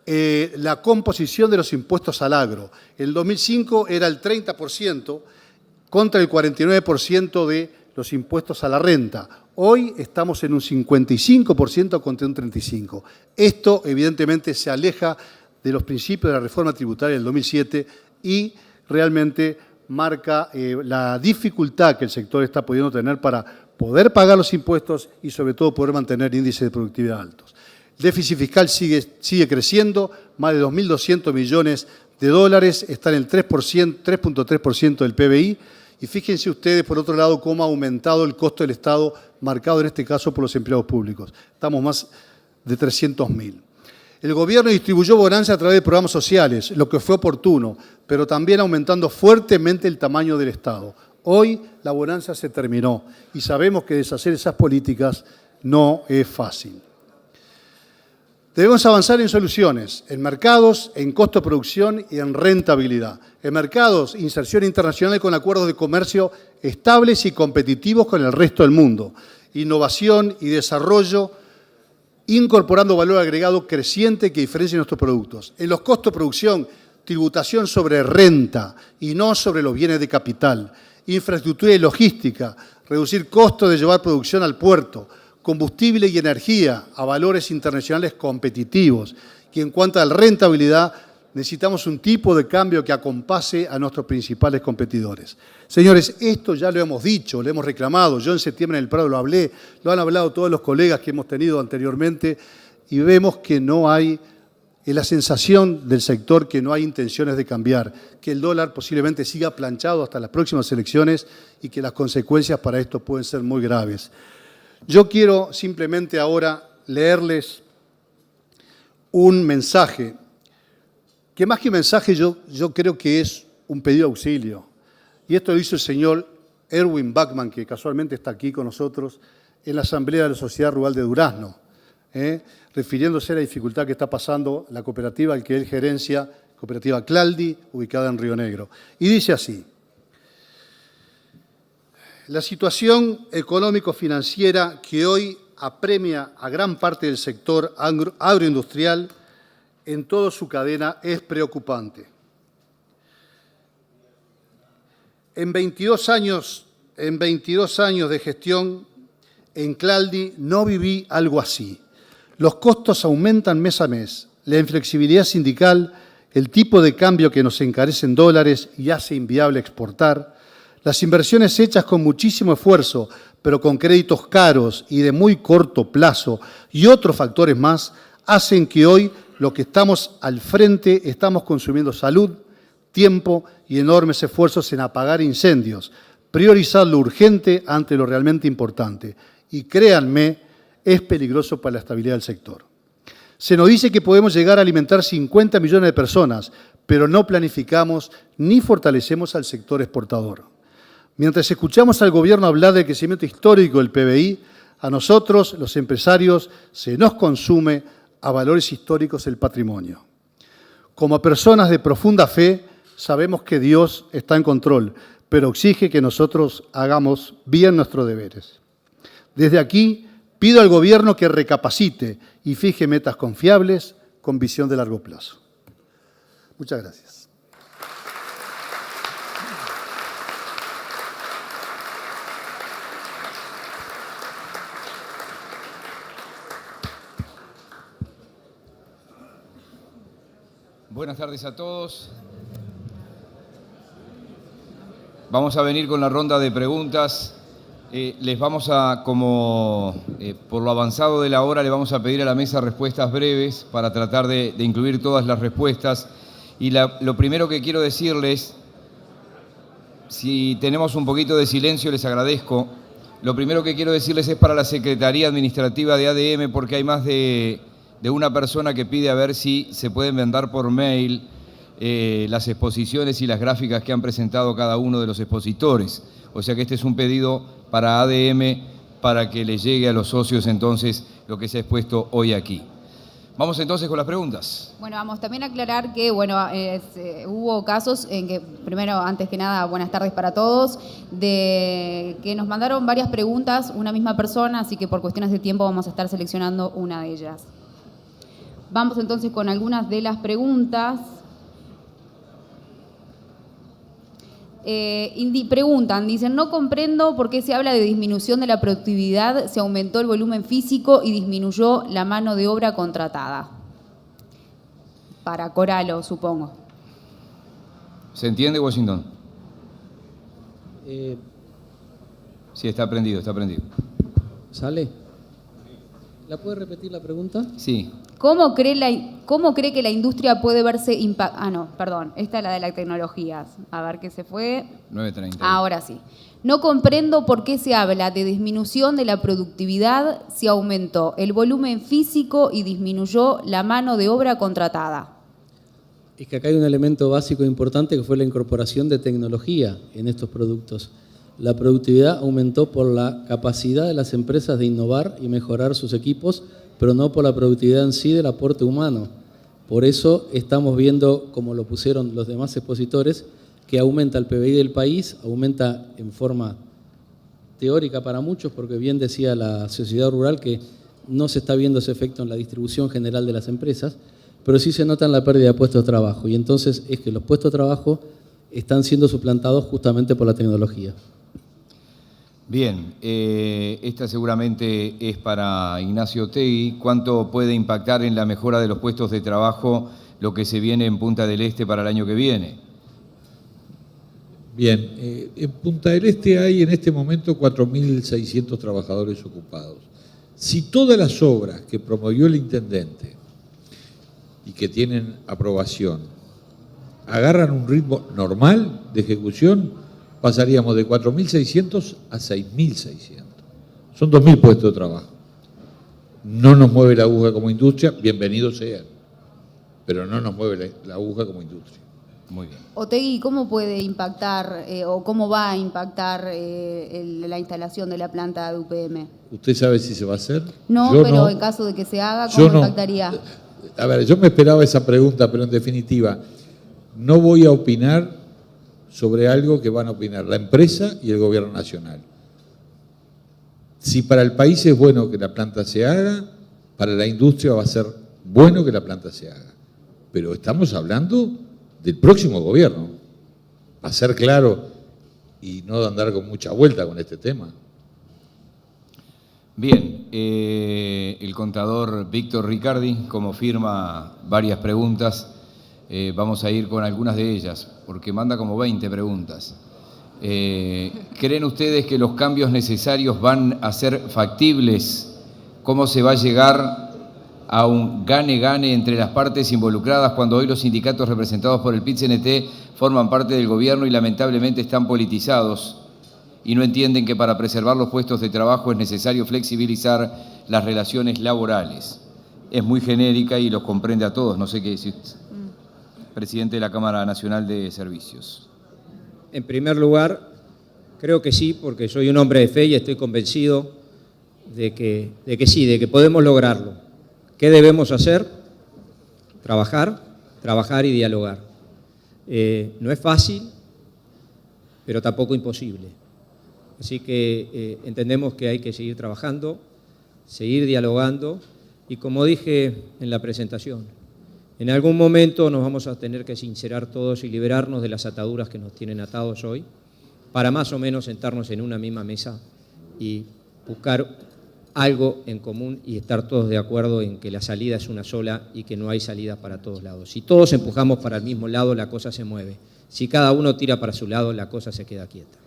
la composición de los impuestos al agro. En el 2005 era el 30% contra el 49% de los impuestos a la renta. Hoy estamos en un 55% contra un 35%. Esto evidentemente se aleja de los principios de la reforma tributaria del 2007 y realmente marca la dificultad que el sector está pudiendo tener para poder pagar los impuestos y sobre todo poder mantener índices de productividad altos. El déficit fiscal sigue creciendo, más de 2.200 millones de dólares, está en el 3.3% del PBI, y fíjense ustedes, por otro lado, cómo ha aumentado el costo del Estado, marcado en este caso por los empleados públicos. Estamos más de 300.000. El gobierno distribuyó bonanza a través de programas sociales, lo que fue oportuno, pero también aumentando fuertemente el tamaño del Estado. Hoy la bonanza se terminó y sabemos que deshacer esas políticas no es fácil. Debemos avanzar en soluciones, en mercados, en costo de producción y en rentabilidad. En mercados, inserción internacional con acuerdos de comercio estables y competitivos con el resto del mundo. Innovación y desarrollo, incorporando valor agregado creciente que diferencie nuestros productos. En los costos de producción, tributación sobre renta y no sobre los bienes de capital. Infraestructura y logística, reducir costos de llevar producción al puerto. Combustible y energía a valores internacionales competitivos. Y en cuanto a la rentabilidad, necesitamos un tipo de cambio que acompase a nuestros principales competidores. Señores, esto ya lo hemos dicho, lo hemos reclamado. Yo en septiembre en el Prado lo hablé, lo han hablado todos los colegas que hemos tenido anteriormente, y vemos que no hay, la sensación del sector que no hay intenciones de cambiar, que el dólar posiblemente siga planchado hasta las próximas elecciones y que las consecuencias para esto pueden ser muy graves. Yo quiero simplemente ahora leerles un mensaje, que más que mensaje yo creo que es un pedido de auxilio. Y esto lo hizo el señor Erwin Bachman, que casualmente está aquí con nosotros en la Asamblea de la Sociedad Rural de Durazno, refiriéndose a la dificultad que está pasando la cooperativa al que él gerencia, cooperativa Claldi, ubicada en Río Negro. Y dice así: la situación económico-financiera que hoy apremia a gran parte del sector agroindustrial en toda su cadena es preocupante. En 22 años de gestión en Claldi no viví algo así. Los costos aumentan mes a mes, la inflexibilidad sindical, el tipo de cambio que nos encarece en dólares y hace inviable exportar, las inversiones hechas con muchísimo esfuerzo, pero con créditos caros y de muy corto plazo y otros factores más, hacen que hoy, lo que estamos al frente, estamos consumiendo salud, tiempo y enormes esfuerzos en apagar incendios, priorizar lo urgente ante lo realmente importante. Y créanme, es peligroso para la estabilidad del sector. Se nos dice que podemos llegar a alimentar 50 millones de personas, pero no planificamos ni fortalecemos al sector exportador. Mientras escuchamos al gobierno hablar del crecimiento histórico del PBI, a nosotros, los empresarios, se nos consume a valores históricos el patrimonio. Como personas de profunda fe, sabemos que Dios está en control, pero exige que nosotros hagamos bien nuestros deberes. Desde aquí, pido al gobierno que recapacite y fije metas confiables con visión de largo plazo. Muchas gracias. Buenas tardes a todos. Vamos a venir con la ronda de preguntas. Les vamos a, por lo avanzado de la hora, le vamos a pedir a la mesa respuestas breves para tratar de incluir todas las respuestas. Y lo primero que quiero decirles, si tenemos un poquito de silencio, les agradezco. Lo primero que quiero decirles es para la Secretaría Administrativa de ADM, porque hay más de una persona que pide a ver si se pueden mandar por mail las exposiciones y las gráficas que han presentado cada uno de los expositores. O sea que este es un pedido para ADM para que le llegue a los socios entonces lo que se ha expuesto hoy aquí. Vamos entonces con las preguntas. Bueno, vamos también a aclarar que hubo casos en que, primero, antes que nada, buenas tardes para todos, de que nos mandaron varias preguntas, una misma persona, así que por cuestiones de tiempo vamos a estar seleccionando una de ellas. Vamos entonces con algunas de las preguntas. Preguntan, dicen, no comprendo por qué se habla de disminución de la productividad, se aumentó el volumen físico y disminuyó la mano de obra contratada. Para Coralo, supongo. ¿Se entiende, Washington? Sí, está prendido, está prendido. ¿Sale? ¿La puede repetir la pregunta? Sí. ¿Cómo cree que la industria puede verse impactada? Ah, no, perdón, esta es la de las tecnologías. A ver qué se fue. 9:30. Ahora sí. No comprendo por qué se habla de disminución de la productividad si aumentó el volumen físico y disminuyó la mano de obra contratada. Es que acá hay un elemento básico e importante que fue la incorporación de tecnología en estos productos. La productividad aumentó por la capacidad de las empresas de innovar y mejorar sus equipos, pero no por la productividad en sí del aporte humano. Por eso estamos viendo, como lo pusieron los demás expositores, que aumenta el PBI del país, aumenta en forma teórica para muchos, porque bien decía la sociedad rural que no se está viendo ese efecto en la distribución general de las empresas, pero sí se nota en la pérdida de puestos de trabajo. Y entonces es que los puestos de trabajo están siendo suplantados justamente por la tecnología. Bien, esta seguramente es para Ignacio Otegui. ¿Cuánto puede impactar en la mejora de los puestos de trabajo lo que se viene en Punta del Este para el año que viene? Bien, en Punta del Este hay en este momento 4.600 trabajadores ocupados. Si todas las obras que promovió el intendente y que tienen aprobación agarran un ritmo normal de ejecución, pasaríamos de 4.600 a 6.600. Son 2.000 puestos de trabajo. No nos mueve la aguja como industria, bienvenidos sean, pero no nos mueve la aguja como industria. Muy bien. Otegui, ¿cómo puede impactar o cómo va a impactar la instalación de la planta de UPM? ¿Usted sabe si se va a hacer? No, Yo pero no. en caso de que se haga, ¿cómo impactaría? A ver, yo me esperaba esa pregunta, pero en definitiva, no voy a opinar sobre algo que van a opinar la empresa y el gobierno nacional. Si para el país es bueno que la planta se haga, para la industria va a ser bueno que la planta se haga. Pero estamos hablando del próximo gobierno, para ser claro y no andar con mucha vuelta con este tema. Bien, el contador Víctor Ricardi, como firma varias preguntas, vamos a ir con algunas de ellas, porque manda como 20 preguntas. ¿Creen ustedes que los cambios necesarios van a ser factibles? ¿Cómo se va a llegar a un gane-gane entre las partes involucradas cuando hoy los sindicatos representados por el PIT-CNT forman parte del gobierno y lamentablemente están politizados y no entienden que para preservar los puestos de trabajo es necesario flexibilizar las relaciones laborales? Es muy genérica y los comprende a todos. No sé qué decir. Presidente de la Cámara Nacional de Servicios. En primer lugar, creo que sí, porque soy un hombre de fe y estoy convencido de que sí, de que podemos lograrlo. ¿Qué debemos hacer? Trabajar y dialogar. No es fácil, pero tampoco imposible. Así que entendemos que hay que seguir trabajando, seguir dialogando y, como dije en la presentación, en algún momento nos vamos a tener que sincerar todos y liberarnos de las ataduras que nos tienen atados hoy para más o menos sentarnos en una misma mesa y buscar algo en común y estar todos de acuerdo en que la salida es una sola y que no hay salida para todos lados. Si todos empujamos para el mismo lado, la cosa se mueve. Si cada uno tira para su lado, la cosa se queda quieta.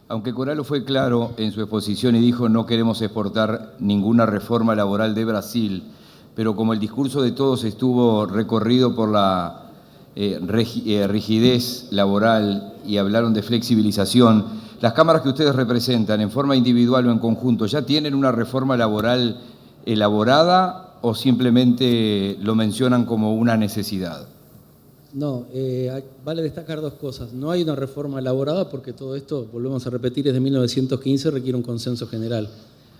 Aunque Coralo fue claro en su exposición y dijo no queremos exportar ninguna reforma laboral de Brasil, pero como el discurso de todos estuvo recorrido por la rigidez laboral y hablaron de flexibilización, las cámaras que ustedes representan en forma individual o en conjunto, ¿ya tienen una reforma laboral elaborada o simplemente lo mencionan como una necesidad? No, vale destacar dos cosas. No hay una reforma elaborada porque todo esto, volvemos a repetir, es de 1915, requiere un consenso general.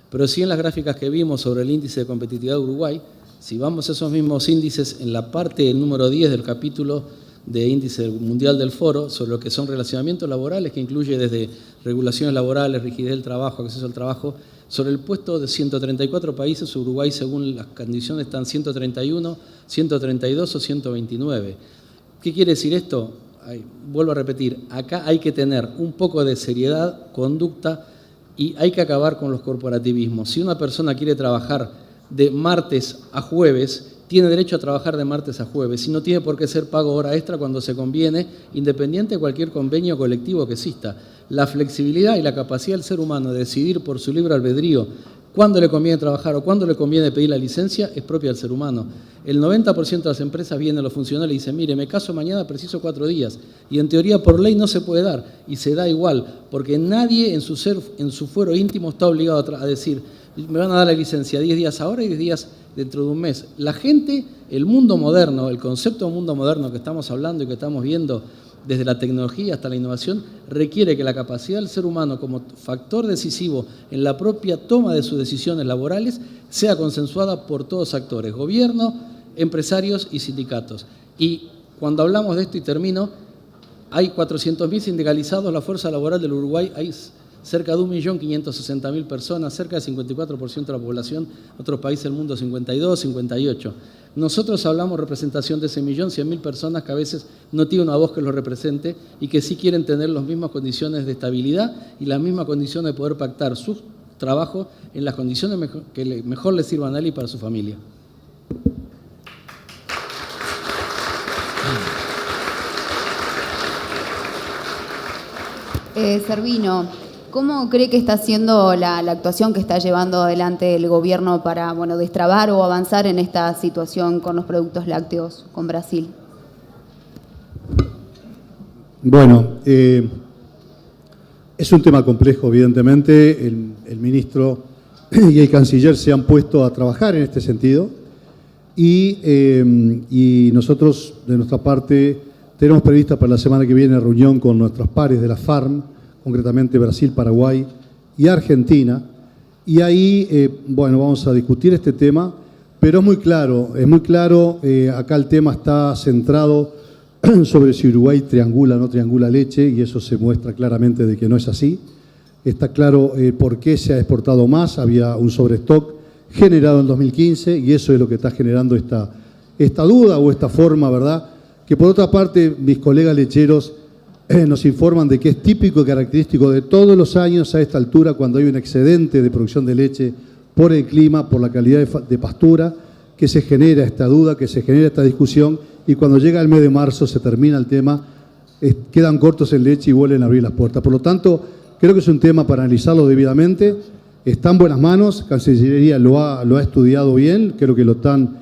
Pero sí en las gráficas que vimos sobre el índice de competitividad de Uruguay, si vamos a esos mismos índices en la parte número 10 del capítulo de índice mundial del foro, sobre lo que son relacionamientos laborales, que incluye desde regulaciones laborales, rigidez del trabajo, acceso al trabajo, sobre el puesto de 134 países, Uruguay según las condiciones están 131, 132 o 129. ¿Qué quiere decir esto? Vuelvo a repetir, acá hay que tener un poco de seriedad, conducta y hay que acabar con los corporativismos. Si una persona quiere trabajar de martes a jueves, tiene derecho a trabajar de martes a jueves y no tiene por qué ser pago hora extra cuando se conviene, independiente de cualquier convenio colectivo que exista. La flexibilidad y la capacidad del ser humano de decidir por su libre albedrío cuándo le conviene trabajar o cuándo le conviene pedir la licencia es propia del ser humano. El 90% de las empresas vienen a los funcionarios y dicen, mire, me caso mañana, preciso 4 días. Y en teoría por ley no se puede dar y se da igual, porque nadie en su fuero íntimo está obligado a decir, me van a dar la licencia 10 días ahora y 10 días dentro de un mes. La gente, el mundo moderno, el concepto de mundo moderno que estamos hablando y que estamos viendo desde la tecnología hasta la innovación, requiere que la capacidad del ser humano como factor decisivo en la propia toma de sus decisiones laborales sea consensuada por todos actores, gobierno, empresarios y sindicatos. Y cuando hablamos de esto, y termino, hay 400.000 sindicalizados, la fuerza laboral del Uruguay, hay cerca de 1.560.000 personas, cerca del 54% de la población, otros países del mundo 52, 58. Nosotros hablamos representación de ese 1.100.000 personas que a veces no tienen una voz que los represente y que sí quieren tener las mismas condiciones de estabilidad y las mismas condiciones de poder pactar su trabajo en las condiciones que mejor les sirvan a él y para su familia. Servino, ¿cómo cree que está siendo la actuación que está llevando adelante el gobierno para destrabar o avanzar en esta situación con los productos lácteos con Brasil? Bueno, es un tema complejo, evidentemente. El ministro y el canciller se han puesto a trabajar en este sentido y nosotros, de nuestra parte, tenemos prevista para la semana que viene reunión con nuestros pares de la FARM, concretamente Brasil, Paraguay y Argentina, y ahí, vamos a discutir este tema, pero es muy claro, acá el tema está centrado sobre si Uruguay triangula o no triangula leche, y eso se muestra claramente de que no es así. Está claro por qué se ha exportado más, había un sobrestock generado en 2015 y eso es lo que está generando esta duda o esta forma, ¿verdad? Que por otra parte mis colegas lecheros nos informan de que es típico y característico de todos los años a esta altura cuando hay un excedente de producción de leche por el clima, por la calidad de pastura, que se genera esta duda, que se genera esta discusión y cuando llega el mes de marzo se termina el tema, quedan cortos en leche y vuelven a abrir las puertas. Por lo tanto, creo que es un tema para analizarlo debidamente. Está en buenas manos, Cancillería lo ha estudiado bien, creo que lo están,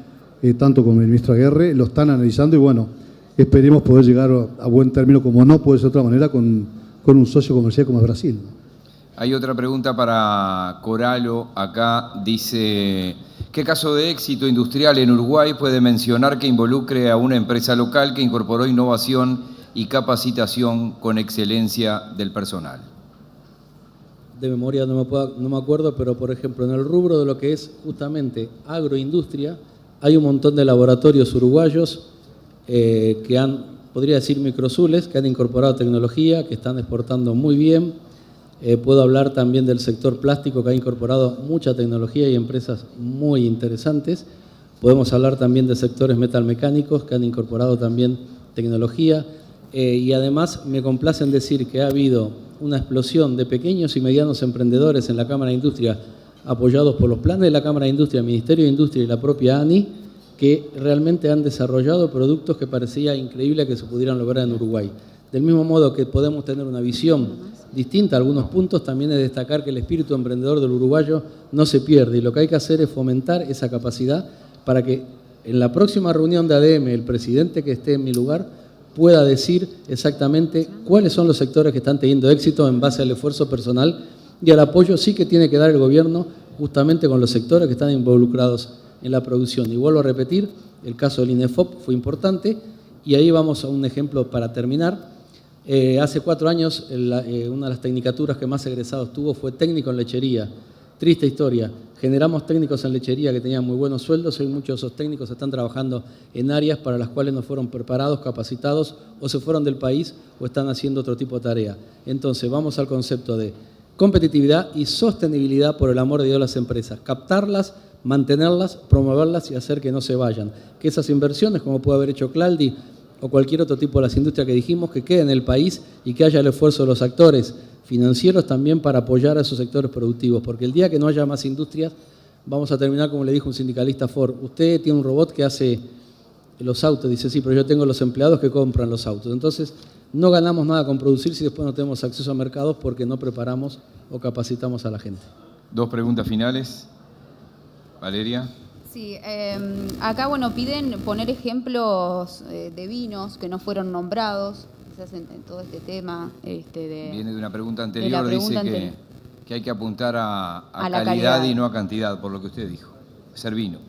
tanto como el ministro Aguerre, lo están analizando y bueno, esperemos poder llegar a buen término, como no puede ser de otra manera, con un socio comercial como es Brasil. Hay otra pregunta para Coralo. Acá dice, ¿qué caso de éxito industrial en Uruguay puede mencionar que involucre a una empresa local que incorporó innovación y capacitación con excelencia del personal? De memoria no me acuerdo, pero por ejemplo, en el rubro de lo que es justamente agroindustria, hay un montón de laboratorios uruguayos que han, podría decir microzules, que han incorporado tecnología, que están exportando muy bien. Puedo hablar también del sector plástico, que ha incorporado mucha tecnología y empresas muy interesantes. Podemos hablar también de sectores metalmecánicos, que han incorporado también tecnología. Y además me complace en decir que ha habido una explosión de pequeños y medianos emprendedores en la Cámara de Industria, apoyados por los planes de la Cámara de Industria, el Ministerio de Industria y la propia ANI, que realmente han desarrollado productos que parecía increíble que se pudieran lograr en Uruguay. Del mismo modo que podemos tener una visión distinta a algunos puntos, también es destacar que el espíritu emprendedor del uruguayo no se pierde y lo que hay que hacer es fomentar esa capacidad para que en la próxima reunión de ADM el presidente que esté en mi lugar pueda decir exactamente cuáles son los sectores que están teniendo éxito en base al esfuerzo personal y al apoyo sí que tiene que dar el gobierno justamente con los sectores que están involucrados en la producción. Y vuelvo a repetir, el caso del INEFOP fue importante y ahí vamos a un ejemplo para terminar. Hace 4 años una de las tecnicaturas que más egresados tuvo fue técnico en lechería. Triste historia. Generamos técnicos en lechería que tenían muy buenos sueldos, hoy muchos de esos técnicos están trabajando en áreas para las cuales no fueron preparados, capacitados, o se fueron del país o están haciendo otro tipo de tarea. Entonces vamos al concepto de competitividad y sostenibilidad por el amor de Dios de las empresas. Captarlas, mantenerlas, promoverlas y hacer que no se vayan. Que esas inversiones, como puede haber hecho Claldi o cualquier otro tipo de las industrias que dijimos, que queden en el país y que haya el esfuerzo de los actores financieros también para apoyar a esos sectores productivos, porque el día que no haya más industrias, vamos a terminar como le dijo un sindicalista Ford, usted tiene un robot que hace los autos, dice sí, pero yo tengo los empleados que compran los autos. Entonces, no ganamos nada con producir si después no tenemos acceso a mercados porque no preparamos o capacitamos a la gente. 2 preguntas finales. Valeria. Sí, acá bueno piden poner ejemplos de vinos que no fueron nombrados, quizás en todo este tema. Viene de una pregunta anterior, de la pregunta dice anterior. que hay que apuntar a la calidad calidad y no a cantidad, por lo que usted dijo. Ser vino.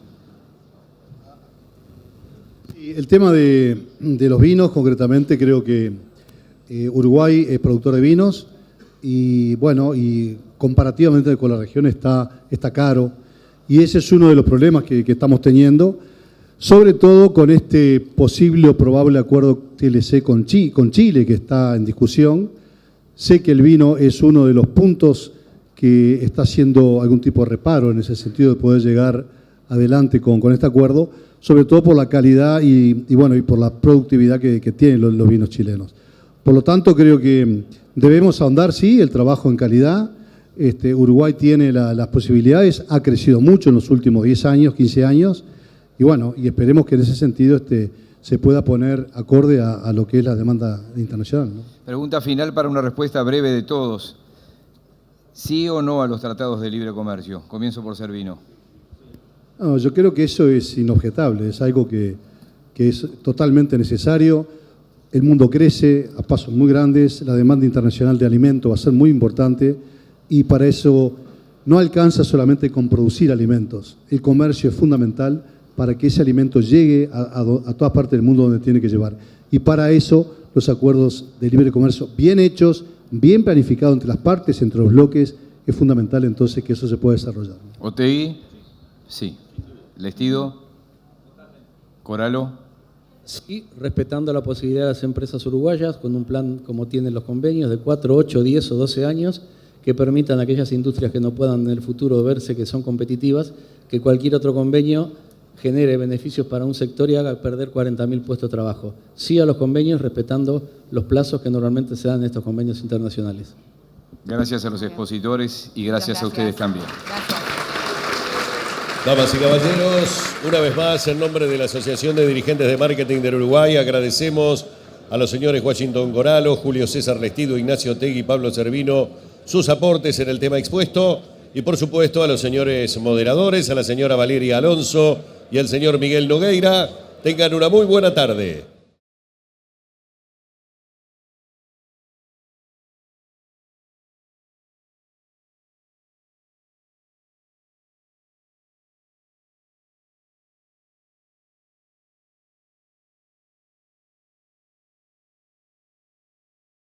El tema de los vinos, concretamente, creo que Uruguay es productor de vinos y, bueno, y comparativamente con la región está caro. Y ese es uno de los problemas que estamos teniendo, sobre todo con este posible o probable acuerdo TLC con Chile, que está en discusión. Sé que el vino es uno de los puntos que está haciendo algún tipo de reparo en ese sentido de poder llegar adelante con este acuerdo, sobre todo por la calidad y bueno, y por la productividad que tienen los vinos chilenos. Por lo tanto, creo que debemos ahondar, sí, el trabajo en calidad. Uruguay tiene las posibilidades, ha crecido mucho en los últimos 10 años, 15 años, y bueno, y esperemos que en ese sentido se pueda poner acorde a lo que es la demanda internacional, ¿no? Pregunta final para una respuesta breve de todos. ¿Sí o no a los tratados de libre comercio? Comienzo por Servino. No, yo creo que eso es inobjetable, es algo que es totalmente necesario. El mundo crece a pasos muy grandes, la demanda internacional de alimentos va a ser muy importante y para eso no alcanza solamente con producir alimentos. El comercio es fundamental para que ese alimento llegue a todas partes del mundo donde tiene que llevar. Y para eso los acuerdos de libre comercio bien hechos, bien planificados entre las partes, entre los bloques, es fundamental entonces que eso se pueda desarrollar. Otegui, sí. Lestido, Coralo. sí respetando la posibilidad de las empresas uruguayas con un plan como tienen los convenios de 4, 8, 10 o 12 años que permitan a aquellas industrias que no puedan en el futuro verse que son competitivas, que cualquier otro convenio genere beneficios para un sector y haga perder 40.000 puestos de trabajo. Sí a los convenios respetando los plazos que normalmente se dan en estos convenios internacionales. Gracias a los expositores y gracias a ustedes también. Damas y caballeros, una vez más, en nombre de la Asociación de Dirigentes de Marketing del Uruguay, agradecemos a los señores Washington Coralo, Julio César Lestido, Ignacio Tegui y Pablo Servino sus aportes en el tema expuesto y, por supuesto, a los señores moderadores, a la señora Valeria Alonso y al señor Miguel Nogueira. Tengan una muy buena tarde.